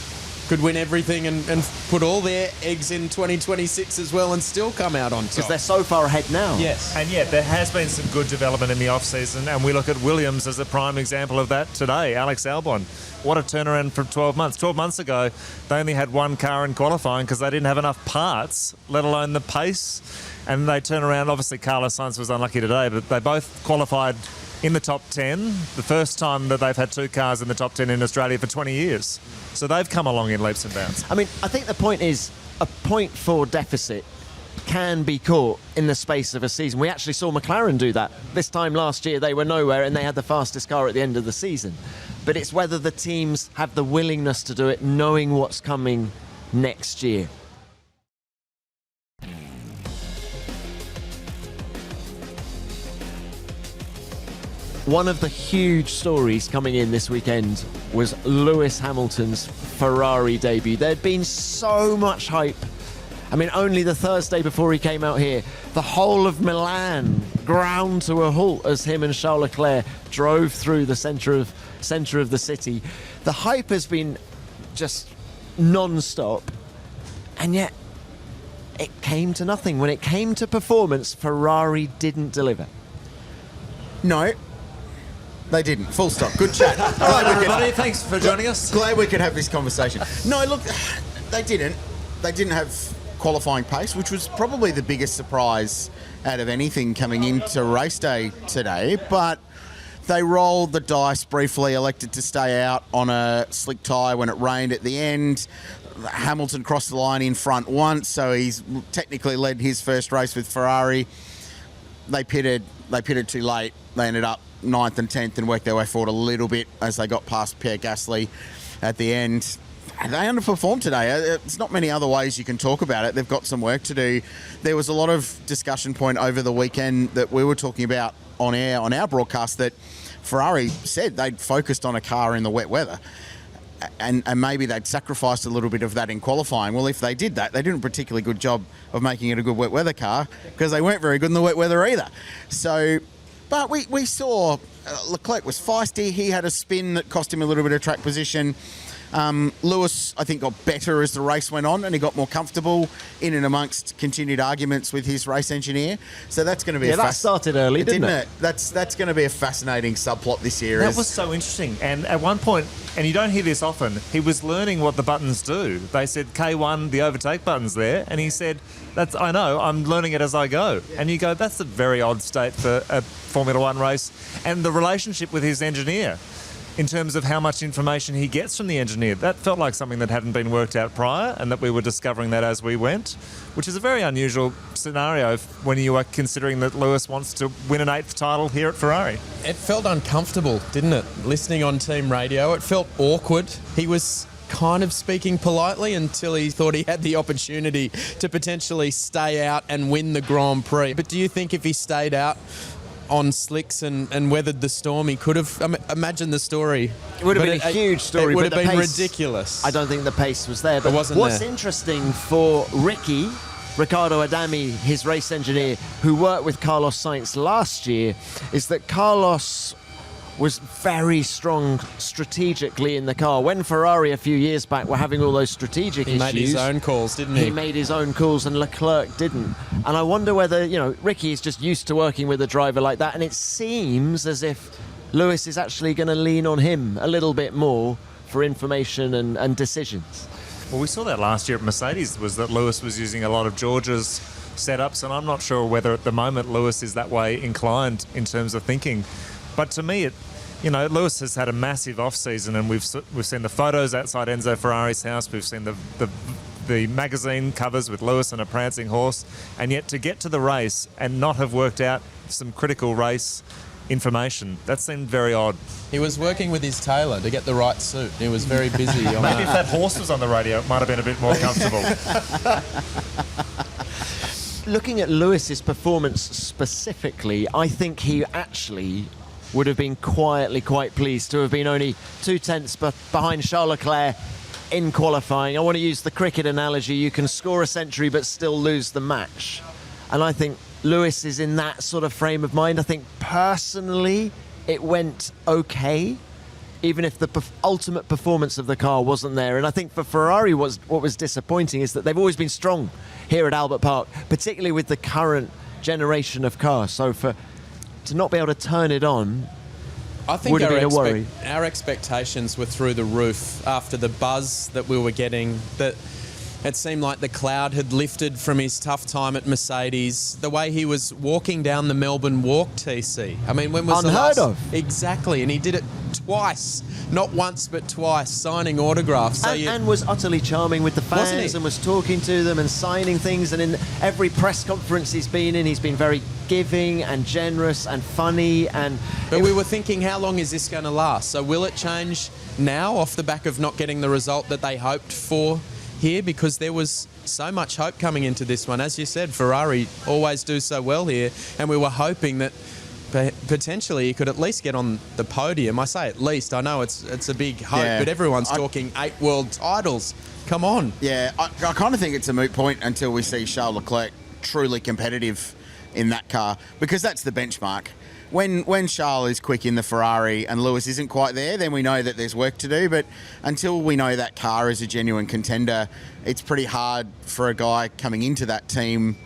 could win everything and put all their eggs in 2026 as well and still come out on top. Because they're so far ahead now. Yes. And yet there has been some good development in the off-season, and we look at Williams as a prime example of that today. Alex Albon, what a turnaround from 12 months. 12 months ago, they only had one car in qualifying because they didn't have enough parts, let alone the pace. And they turn around. Obviously, Carlos Sainz was unlucky today, but they both qualified in the top 10, the first time that they've had two cars in the top 10 in Australia for 20 years. So they've come along in leaps and bounds. I mean, I think the point is a 0.4 deficit can be caught in the space of a season. We actually saw McLaren do that. This time last year, they were nowhere and they had the fastest car at the end of the season. But it's whether the teams have the willingness to do it, knowing what's coming next year. One of the huge stories coming in this weekend was Lewis Hamilton's Ferrari debut. There'd been so much hype. I mean, only the Thursday before he came out here, the whole of Milan ground to a halt as him and Charles Leclerc drove through the centre of the city. The hype has been just non-stop, and yet it came to nothing. When it came to performance, Ferrari didn't deliver. No. They didn't. Full stop. Good chat. All right, everybody. Thanks for joining us. Glad we could have this conversation. No, look, they didn't. They didn't have qualifying pace, which was probably the biggest surprise out of anything coming into race day today. But they rolled the dice briefly, elected to stay out on a slick tyre when it rained at the end. Hamilton crossed the line in front once, so he's technically led his first race with Ferrari. They pitted too late. They ended up 9th and 10th and worked their way forward a little bit as they got past Pierre Gasly at the end. They underperformed today. There's not many other ways you can talk about it. They've got some work to do. There was a lot of discussion point over the weekend that we were talking about on air on our broadcast that Ferrari said they'd focused on a car in the wet weather. And maybe they'd sacrificed a little bit of that in qualifying. Well, if they did that, they did a particularly good job of making it a good wet weather car because they weren't very good in the wet weather either. So, but we saw Leclerc was feisty. He had a spin that cost him a little bit of track position. Lewis, I think, got better as the race went on, and he got more comfortable in and amongst continued arguments with his race engineer. So that's going to be that started early, didn't it? That's going to be a fascinating subplot this year. That was so interesting. And at one point, and you don't hear this often, he was learning what the buttons do. They said K1, the overtake button's there, and he said, I know, I'm learning it as I go. Yeah. And you go, that's a very odd state for a Formula One race. And the relationship with his engineer, in terms of how much information he gets from the engineer, that felt like something that hadn't been worked out prior, and that we were discovering that as we went, which is a very unusual scenario when you are considering that Lewis wants to win an 8th title here at Ferrari. It felt uncomfortable, didn't it? Listening on team radio, it felt awkward. He was kind of speaking politely until he thought he had the opportunity to potentially stay out and win the Grand Prix. But do you think if he stayed out on slicks and weathered the storm, he could have... imagine the story. It would have been a huge story. It would have been pace, ridiculous. I don't think the pace was there. But what's interesting for Ricardo Adami, his race engineer, who worked with Carlos Sainz last year, is that Carlos was very strong strategically in the car. When Ferrari a few years back were having all those strategic issues... He made his own calls, didn't he? He made his own calls, and Leclerc didn't. And I wonder whether, Ricky is just used to working with a driver like that, and it seems as if Lewis is actually going to lean on him a little bit more for information and decisions. Well, we saw that last year at Mercedes, was that Lewis was using a lot of George's setups, and I'm not sure whether at the moment Lewis is that way inclined in terms of thinking. But to me, Lewis has had a massive off-season, and we've seen the photos outside Enzo Ferrari's house. We've seen the magazine covers with Lewis and a prancing horse, and yet to get to the race and not have worked out some critical race information, that seemed very odd. He was working with his tailor to get the right suit. He was very busy on Maybe if that horse was on the radio, it might have been a bit more comfortable. Looking at Lewis's performance specifically, I think he actually would have been quietly quite pleased to have been only 2/10 behind Charles Leclerc in qualifying. I want to use the cricket analogy. You can score a century but still lose the match. And I think Lewis is in that sort of frame of mind. I think personally it went okay, even if the ultimate performance of the car wasn't there. And I think for Ferrari, what was disappointing is that they've always been strong here at Albert Park, particularly with the current generation of cars. So to not be able to turn it on, I think would have been a worry. Our expectations were through the roof after the buzz that we were getting. That it seemed like the cloud had lifted from his tough time at Mercedes. The way he was walking down the Melbourne Walk, TC. I mean, when was unheard of? Exactly, and he did it twice. Not once, but twice, signing autographs. And was utterly charming with the fans and was talking to them and signing things. And in every press conference he's been in, he's been very giving and generous and funny. But we were thinking, how long is this going to last? So will it change now off the back of not getting the result that they hoped for here? Because there was so much hope coming into this one. As you said, Ferrari always do so well here, and we were hoping that potentially he could at least get on the podium. I say at least. I know it's a big hope, but everyone's talking 8 world titles. Come on. Yeah, I kind of think it's a moot point until we see Charles Leclerc truly competitive in that car, because that's the benchmark. When Charles is quick in the Ferrari and Lewis isn't quite there, then we know that there's work to do. But until we know that car is a genuine contender, it's pretty hard for a guy coming into that team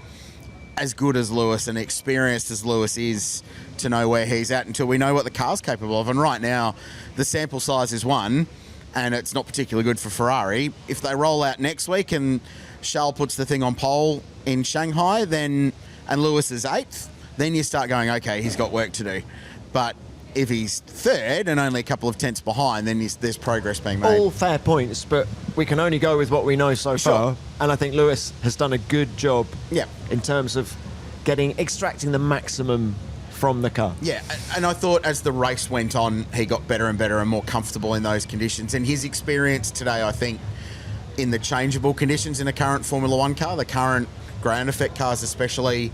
as good as Lewis and experienced as Lewis is to know where he's at until we know what the car's capable of. And right now, the sample size is 1, and it's not particularly good for Ferrari. If they roll out next week and Charles puts the thing on pole in Shanghai, and Lewis is 8th, then you start going, okay, he's got work to do. But if he's 3rd and only a couple of tenths behind, then there's progress being made. All fair points, but we can only go with what we know so far. And I think Lewis has done a good job in terms of extracting the maximum from the car. Yeah, and I thought as the race went on, he got better and better and more comfortable in those conditions. And his experience today, I think, in the changeable conditions in a current Formula One car, the current ground effect cars especially,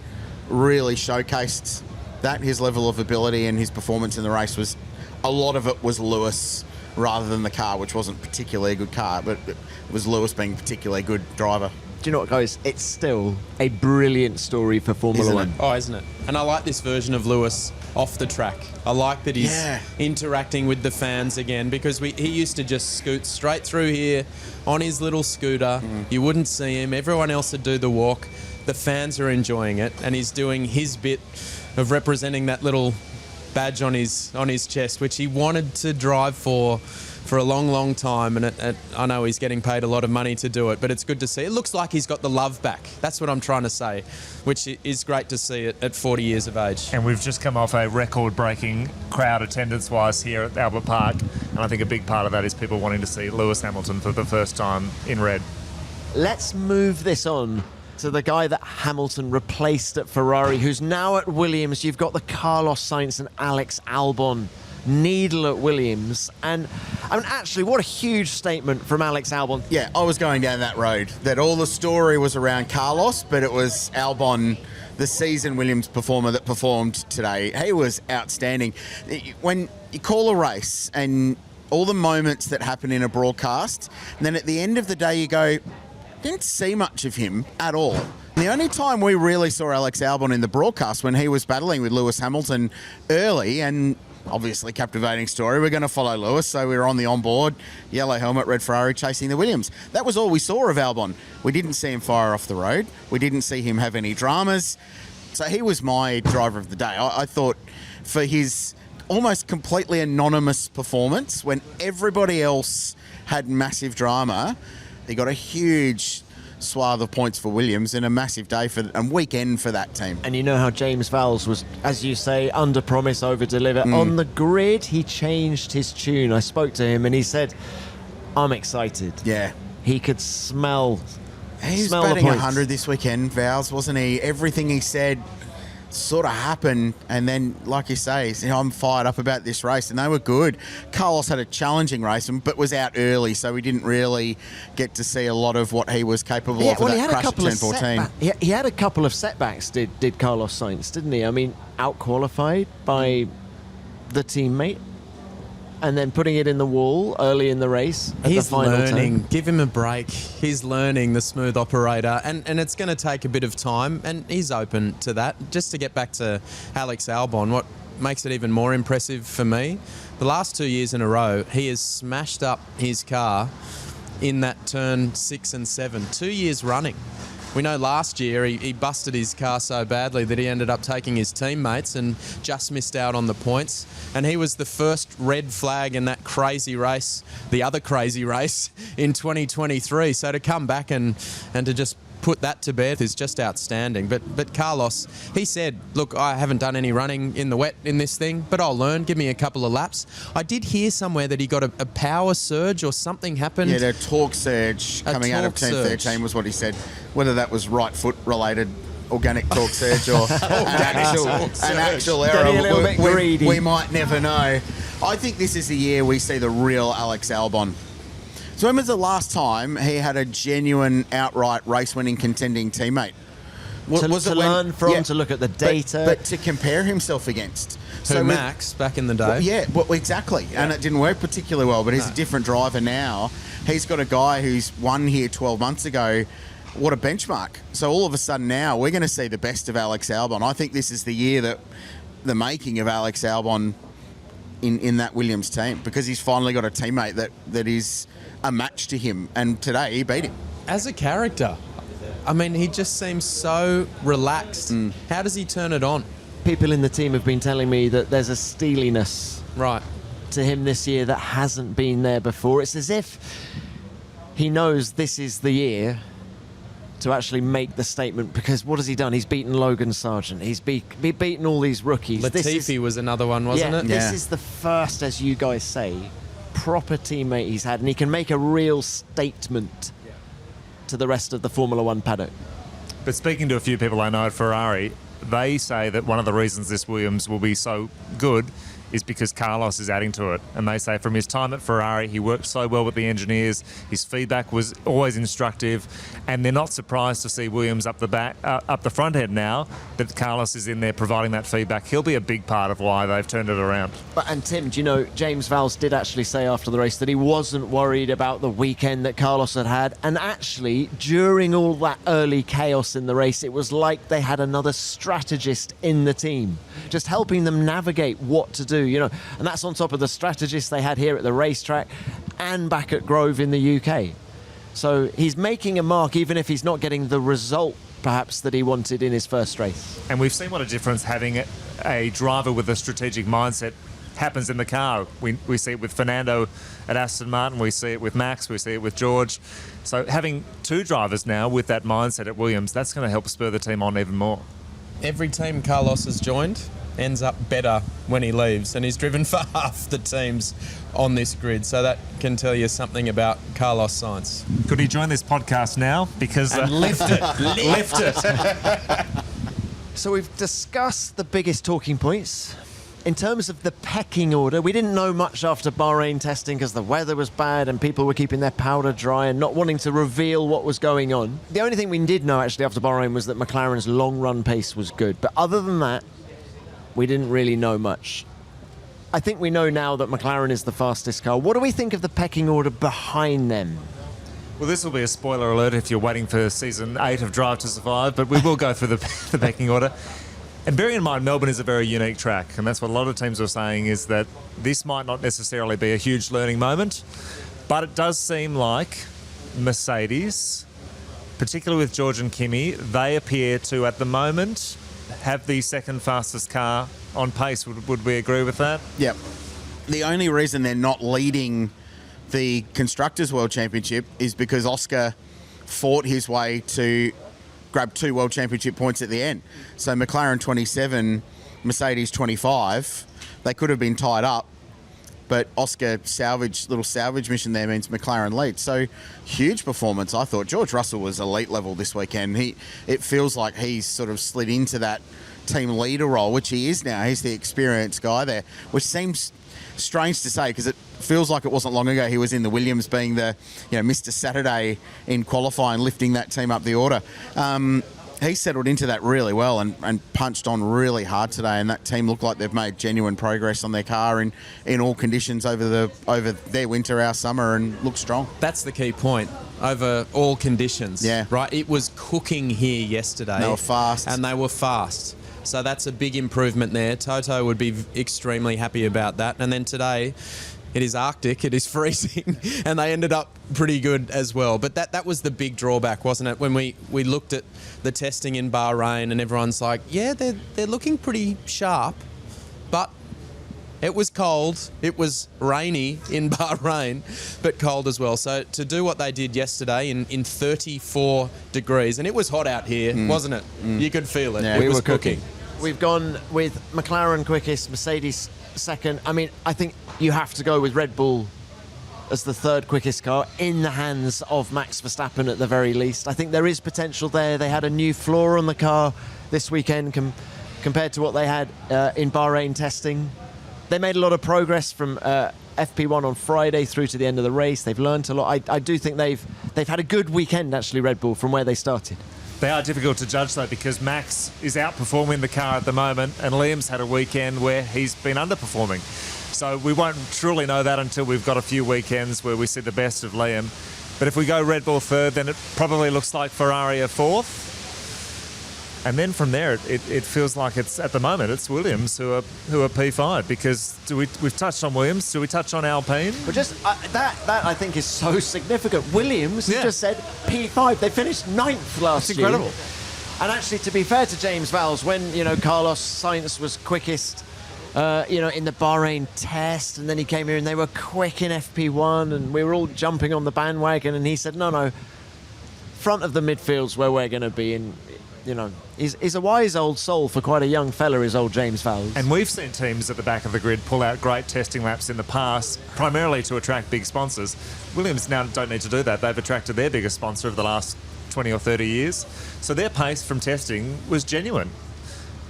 really showcased that. His level of ability and his performance in the race a lot of it was Lewis rather than the car, which wasn't particularly a good car, but it was Lewis being a particularly good driver. you know what, guys? It's still a brilliant story for Formula One. Oh, isn't it? And I like this version of Lewis off the track. I like that he's interacting with the fans again, because he used to just scoot straight through here on his little scooter. You wouldn't see him. Everyone else would do the walk. The fans are enjoying it, and he's doing his bit of representing that little badge on his chest, which he wanted to drive for a long time, and I know he's getting paid a lot of money to do it, but it's good to see. It looks like he's got the love back. That's what I'm trying to say, which is great to see at 40 years of age. And we've just come off a record-breaking crowd attendance-wise here at Albert Park, and I think a big part of that is people wanting to see Lewis Hamilton for the first time in red. Let's move this on to the guy that Hamilton replaced at Ferrari, who's now at Williams. You've got the Carlos Sainz and Alex Albon needle at Williams. And I mean, actually, what a huge statement from Alex Albon. Yeah, I was going down that road, that all the story was around Carlos, but it was Albon, the seasoned Williams performer that performed today. He was outstanding. When you call a race and all the moments that happen in a broadcast, and then at the end of the day you go, didn't see much of him at all. The only time we really saw Alex Albon in the broadcast when he was battling with Lewis Hamilton early, and obviously captivating story. We're going to follow Lewis, so we were on the onboard, yellow helmet, red Ferrari, chasing the Williams. That was all we saw of Albon. We didn't see him fire off the road. We didn't see him have any dramas. So he was my driver of the day. I thought for his almost completely anonymous performance, when everybody else had massive drama, he got a huge swath of points for Williams and a massive day and weekend for that team. And you know how James Vowles was, as you say, under promise, over deliver. On the grid, he changed his tune. I spoke to him and he said, I'm excited. Yeah. He could smell He was the batting points. 100 this weekend, Vowles, wasn't he? Everything he said sort of happened, and then, like you say, I'm fired up about this race, and they were good. Carlos had a challenging race, but was out early, so we didn't really get to see a lot of what he was capable of with that crash at turn 14. He had a couple of setbacks, did Carlos Sainz, didn't he? I mean, out-qualified by the teammate, and then putting it in the wall early in the race at the final learning. turn. Give him a break. He's learning, the smooth operator, and it's going to take a bit of time, and he's open to that. Just to get back to Alex Albon, what makes it even more impressive for me, the last 2 years in a row, he has smashed up his car in that turn 6 and 7, 2 years running. We know last year he busted his car so badly that he ended up taking his teammates and just missed out on the points. And he was the first red flag in that crazy race, the other crazy race in 2023. So to come back and to just put that to bed is just outstanding. But Carlos, he said, look, I haven't done any running in the wet in this thing, but I'll learn. Give me a couple of laps. I did hear somewhere that he got a power surge or something happened. Yeah, a torque surge coming out of turn 13 was what he said. Whether that was right foot related, organic torque surge, or an actual error, we might never know. I think this is the year we see the real Alex Albon. So when was the last time he had a genuine, outright race-winning contending teammate? To learn from, to look at the data. But to compare himself against. So Max, back in the day. Exactly. Yeah. And it didn't work particularly well, but he's a different driver now. He's got a guy who's won here 12 months ago. What a benchmark. So all of a sudden now, we're going to see the best of Alex Albon. I think this is the year that the making of Alex Albon in that Williams team, because he's finally got a teammate that is a match to him, and today he beat him. As a character, I mean, he just seems so relaxed. How does he turn it on? People in the team have been telling me that there's a steeliness right to him this year that hasn't been there before. It's as if he knows this is the year to actually make the statement, because what has he done? He's beaten Logan Sargent. He's beaten all these rookies. Latifi was another one, wasn't it? This is the first, as you guys say, proper teammate he's had, and he can make a real statement to the rest of the Formula One paddock. But speaking to a few people I know at Ferrari, they say that one of the reasons this Williams will be so good is because Carlos is adding to it. And they say from his time at Ferrari, he worked so well with the engineers. His feedback was always instructive, and they're not surprised to see Williams up the front end now that Carlos is in there providing that feedback. He'll be a big part of why they've turned it around. And Tim, do you know, James Vowles did actually say after the race that he wasn't worried about the weekend that Carlos had. And actually, during all that early chaos in the race, it was like they had another strategist in the team, just helping them navigate what to do, and that's on top of the strategists they had here at the racetrack and back at Grove in the UK. So he's making a mark, even if he's not getting the result perhaps that he wanted in his first race. And we've seen what a difference having a driver with a strategic mindset happens in the car. We see it with Fernando at Aston Martin, we see it with Max, we see it with George. So having two drivers now with that mindset at Williams, that's going to help spur the team on even more. Every team Carlos has joined ends up better when he leaves, and he's driven for half the teams on this grid, so that can tell you something about Carlos Sainz. Could he join this podcast now? Because lift it. So we've discussed the biggest talking points. In terms of the pecking order, we didn't know much after Bahrain testing because the weather was bad and people were keeping their powder dry and not wanting to reveal what was going on. The only thing we did know actually after Bahrain was that McLaren's long run pace was good, but other than that, we didn't really know much. I think we know now that McLaren is the fastest car. What do we think of the pecking order behind them? Well, this will be a spoiler alert if you're waiting for season 8 of Drive to Survive, but we will go through the pecking order. And bearing in mind, Melbourne is a very unique track, and that's what a lot of teams are saying, is that this might not necessarily be a huge learning moment, but it does seem like Mercedes, particularly with George and Kimi, they appear to, at the moment, have the second fastest car on pace. Would we agree with that? Yep. The only reason they're not leading the Constructors' World Championship is because Oscar fought his way to grab 2 World Championship points at the end. So McLaren 27, Mercedes 25, they could have been tied up, but Oscar little salvage mission there means McLaren leads. So huge performance, I thought. George Russell was elite level this weekend. It feels like he's sort of slid into that team leader role, which he is now. He's the experienced guy there, which seems strange to say because it feels like it wasn't long ago he was in the Williams being the Mr. Saturday in qualifying, lifting that team up the order. He settled into that really well and punched on really hard today, and that team looked like they've made genuine progress on their car in all conditions over their winter, our summer, and look strong. That's the key point. Over all conditions. Yeah. Right? It was cooking here yesterday. They were fast. And they were fast. So that's a big improvement there. Toto would be extremely happy about that. And then today, it is Arctic, it is freezing, and they ended up pretty good as well. But that was the big drawback, wasn't it? When we looked at the testing in Bahrain and everyone's like, yeah, they're looking pretty sharp, but it was cold. It was rainy in Bahrain, but cold as well. So to do what they did yesterday in 34 degrees, and it was hot out here, wasn't it? You could feel it. Yeah, it was cooking. We've gone with McLaren quickest, Mercedes second. I mean, I think you have to go with Red Bull as the third quickest car in the hands of Max Verstappen at the very least. I think there is potential there. They had a new floor on the car this weekend compared to what they had in Bahrain testing. They made a lot of progress from FP1 on Friday through to the end of the race. They've learned a lot. I do think they've had a good weekend, actually, Red Bull, from where they started. They are difficult to judge, though, because Max is outperforming the car at the moment, and Liam's had a weekend where he's been underperforming. So we won't truly know that until we've got a few weekends where we see the best of Liam. But if we go Red Bull third, then it probably looks like Ferrari are fourth. And then from there, it feels like it's, at the moment, it's Williams who are P5, because we've touched on Williams. Do we touch on Alpine? But just that I think is so significant. Williams, you just said P5. They finished 9th last year. It's incredible. And actually, to be fair to James Vowles, when Carlos Sainz was quickest, in the Bahrain test, and then he came here and they were quick in FP1, and we were all jumping on the bandwagon, and he said, no, front of the midfield's where we're going to be. And he's a wise old soul for quite a young fella, is old James Vowles. And we've seen teams at the back of the grid pull out great testing laps in the past, primarily to attract big sponsors. Williams now don't need to do that. They've attracted their biggest sponsor of the last 20 or 30 years. So their pace from testing was genuine.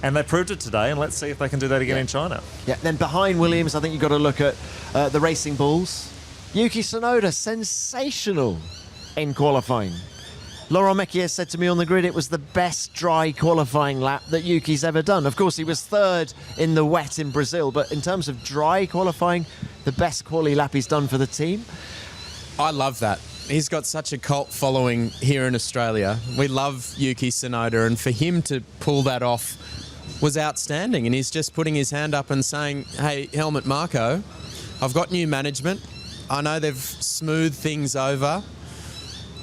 And they proved it today, and let's see if they can do that again in China. Yeah, then behind Williams, I think you've got to look at the Racing Bulls. Yuki Tsunoda, sensational in qualifying. Laurent Mekies said to me on the grid it was the best dry qualifying lap that Yuki's ever done. Of course, he was third in the wet in Brazil, but in terms of dry qualifying, the best quali lap he's done for the team. I love that. He's got such a cult following here in Australia. We love Yuki Tsunoda, and for him to pull that off was outstanding. And he's just putting his hand up and saying, hey, Helmut Marko, I've got new management. I know they've smoothed things over.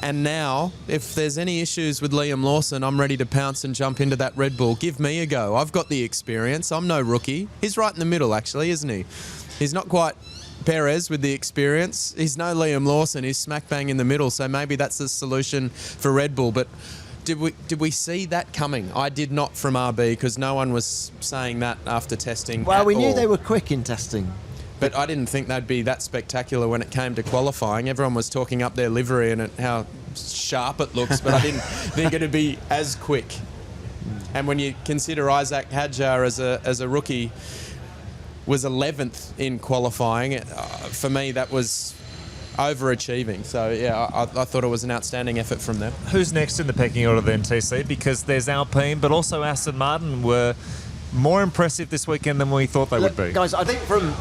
And now, if there's any issues with Liam Lawson, I'm ready to pounce and jump into that Red Bull. Give me a go. I've got the experience. I'm no rookie. He's right in the middle, actually, isn't he? He's not quite Perez with the experience. He's no Liam Lawson. He's smack bang in the middle. So maybe that's the solution for Red Bull. But did we see that coming? I did not from RB, because no one was saying that after testing. Well, we knew they were quick in testing. But I didn't think they'd be that spectacular when it came to qualifying. Everyone was talking up their livery and how sharp it looks, but I didn't think it'd be as quick. And when you consider Isack Hadjar as a rookie was 11th in qualifying, for me that was overachieving. So yeah, I thought it was an outstanding effort from them. Who's next in the pecking order then, TC? Because there's Alpine, but also Aston Martin were more impressive this weekend than we thought they would be. Guys, I think from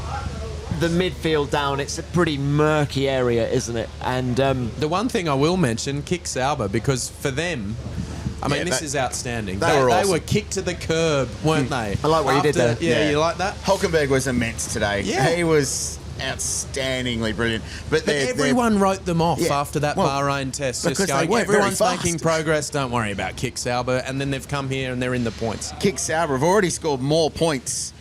the midfield down, it's a pretty murky area, isn't it? And the one thing I will mention, Kick Sauber, because for them, I mean, this is outstanding. They were kicked to the curb, weren't they? I like what you did there. Yeah, you like that? Hulkenberg was immense today. Yeah. He was outstandingly brilliant. But everyone wrote them off after that Bahrain test. Because just going, they weren't very everyone's fast. making progress, don't worry about Kick Sauber. And then they've come here and they're in the points. Kick Sauber have already scored more points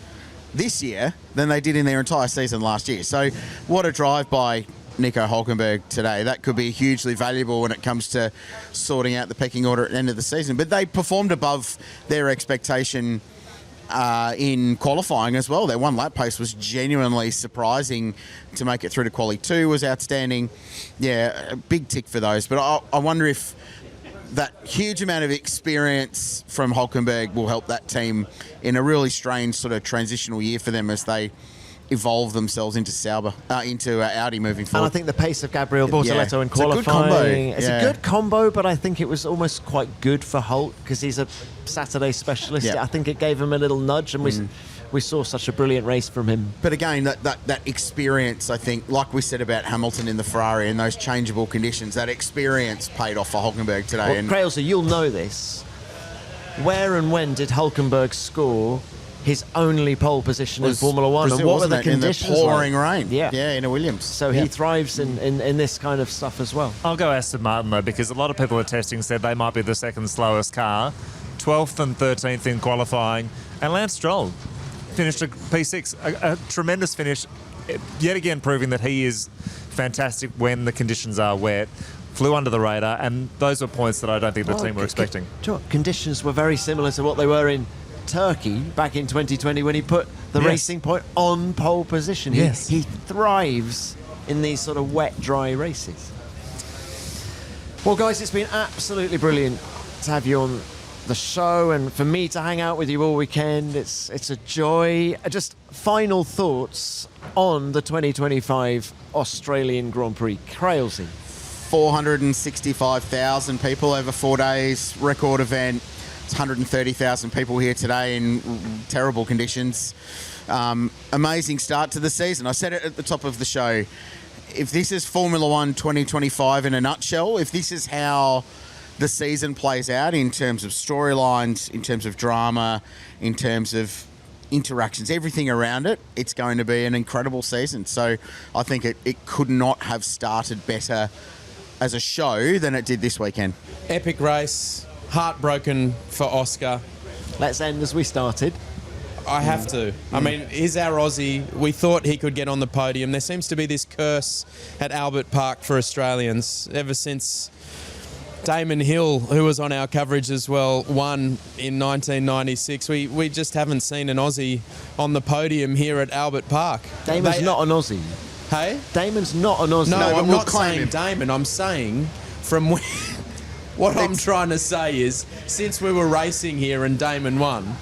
this year than they did in their entire season last year. So what a drive by Nico Hulkenberg today. That could be hugely valuable when it comes to sorting out the pecking order at the end of the season. But they performed above their expectation in qualifying as well. Their one lap pace was genuinely surprising. To make it through to quali 2 was outstanding. Yeah, a big tick for those. But I wonder if that huge amount of experience from Hulkenberg will help that team in a really strange sort of transitional year for them as they evolve themselves into Audi moving forward. And I think the pace of Gabriel Bortoletto in qualifying, it's a good combo, but I think it was almost quite good for Hulk because he's a Saturday specialist. I think it gave him a little nudge, and we saw such a brilliant race from him. But again, that experience, I think, like we said about Hamilton in the Ferrari and those changeable conditions, that experience paid off for Hulkenberg today. Well, Craill, so you'll know this. Where and when did Hulkenberg score his only pole position in Formula One? Brazil, and what were the conditions? In the pouring rain. Yeah, in a Williams. So he thrives in this kind of stuff as well. I'll go Aston Martin, though, because a lot of people at testing said they might be the second slowest car. 12th and 13th in qualifying. And Lance Stroll finished a P6, a tremendous finish, yet again proving that he is fantastic when the conditions are wet. Flew under the radar, and those were points that I don't think the team were expecting. Conditions were very similar to what they were in Turkey back in 2020 when he put the Racing Point on pole position. He thrives in these sort of wet, dry races. Well, guys, it's been absolutely brilliant to have you on the show and for me to hang out with you all weekend. It's a joy. Just final thoughts on the 2025 Australian Grand Prix. Crailsy. 465,000 people over 4 days, record event. It's 130,000 people here today in terrible conditions. Amazing start to the season. I said it at the top of the show. If this is Formula One 2025 in a nutshell, if this is how the season plays out in terms of storylines, in terms of drama, in terms of interactions, everything around it, it's going to be an incredible season. So I think it could not have started better as a show than it did this weekend. Epic race, heartbroken for Oscar. Let's end as we started. I have to. I mean, he's our Aussie. We thought he could get on the podium. There seems to be this curse at Albert Park for Australians ever since Damon Hill, who was on our coverage as well, won in 1996. We just haven't seen an Aussie on the podium here at Albert Park. Damon's not an Aussie. Hey? Damon's not an Aussie. No, I'm not saying Damon. I'm saying from where... What I'm trying to say is, since we were racing here and Damon won,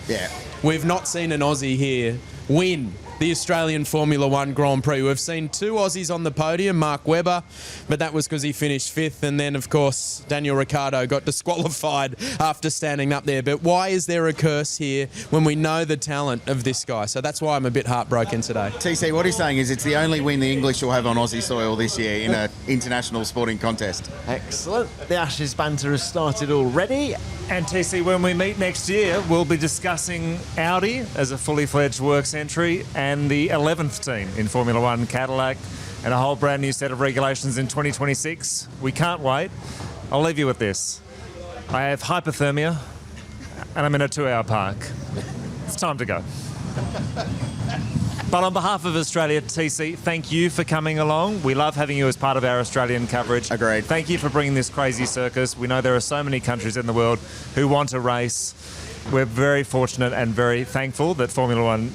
we've not seen an Aussie here win the Australian Formula One Grand Prix. We've seen 2 Aussies on the podium, Mark Webber, but that was because he finished 5th, and then, of course, Daniel Ricciardo got disqualified after standing up there. But why is there a curse here when we know the talent of this guy? So that's why I'm a bit heartbroken today. TC, what he's saying is it's the only win the English will have on Aussie soil this year in an international sporting contest. Excellent. The Ashes banter has started already. And TC, when we meet next year, we'll be discussing Audi as a fully fledged works entry and the 11th team in Formula One, Cadillac, and a whole brand new set of regulations in 2026. We can't wait. I'll leave you with this. I have hypothermia and I'm in a 2-hour park. It's time to go. But on behalf of Australia, TC, thank you for coming along. We love having you as part of our Australian coverage. Agreed. Thank you for bringing this crazy circus. We know there are so many countries in the world who want to race. We're very fortunate and very thankful that Formula One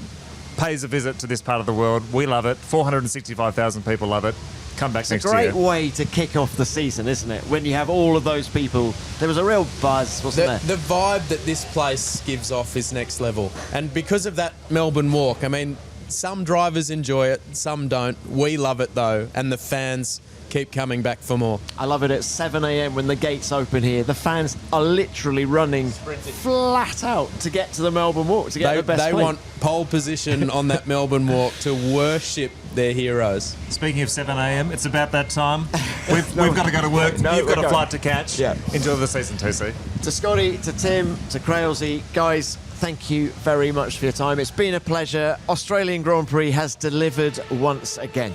pays a visit to this part of the world. We love it. 465,000 people love it. Come back next year. It's a great way to kick off the season, isn't it? When you have all of those people. There was a real buzz, wasn't there? The vibe that this place gives off is next level. And because of that Melbourne walk, I mean, some drivers enjoy it, some don't. We love it though, and the fans keep coming back for more. I love it at 7 a.m. when the gates open here. The fans are literally running flat out to get to the Melbourne Walk to get the best They plate. want pole position on that Melbourne Walk to worship their heroes. Speaking of 7 a.m, it's about that time. We've got to go to work. You've got a flight to catch. Yeah. Enjoy the season, TC. To Scotty, to Tim, to Craill, guys, thank you very much for your time. It's been a pleasure. Australian Grand Prix has delivered once again.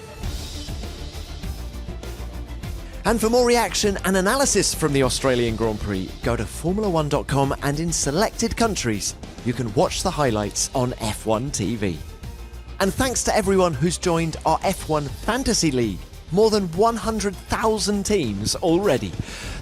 And for more reaction and analysis from the Australian Grand Prix, go to Formula1.com, and in selected countries, you can watch the highlights on F1 TV. And thanks to everyone who's joined our F1 Fantasy League. More than 100,000 teams already.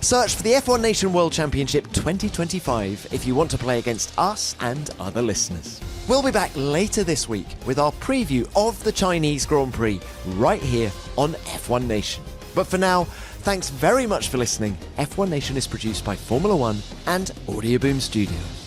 Search for the F1 Nation World Championship 2025 if you want to play against us and other listeners. We'll be back later this week with our preview of the Chinese Grand Prix right here on F1 Nation. But for now, thanks very much for listening. F1 Nation is produced by Formula One and Audio Boom Studios.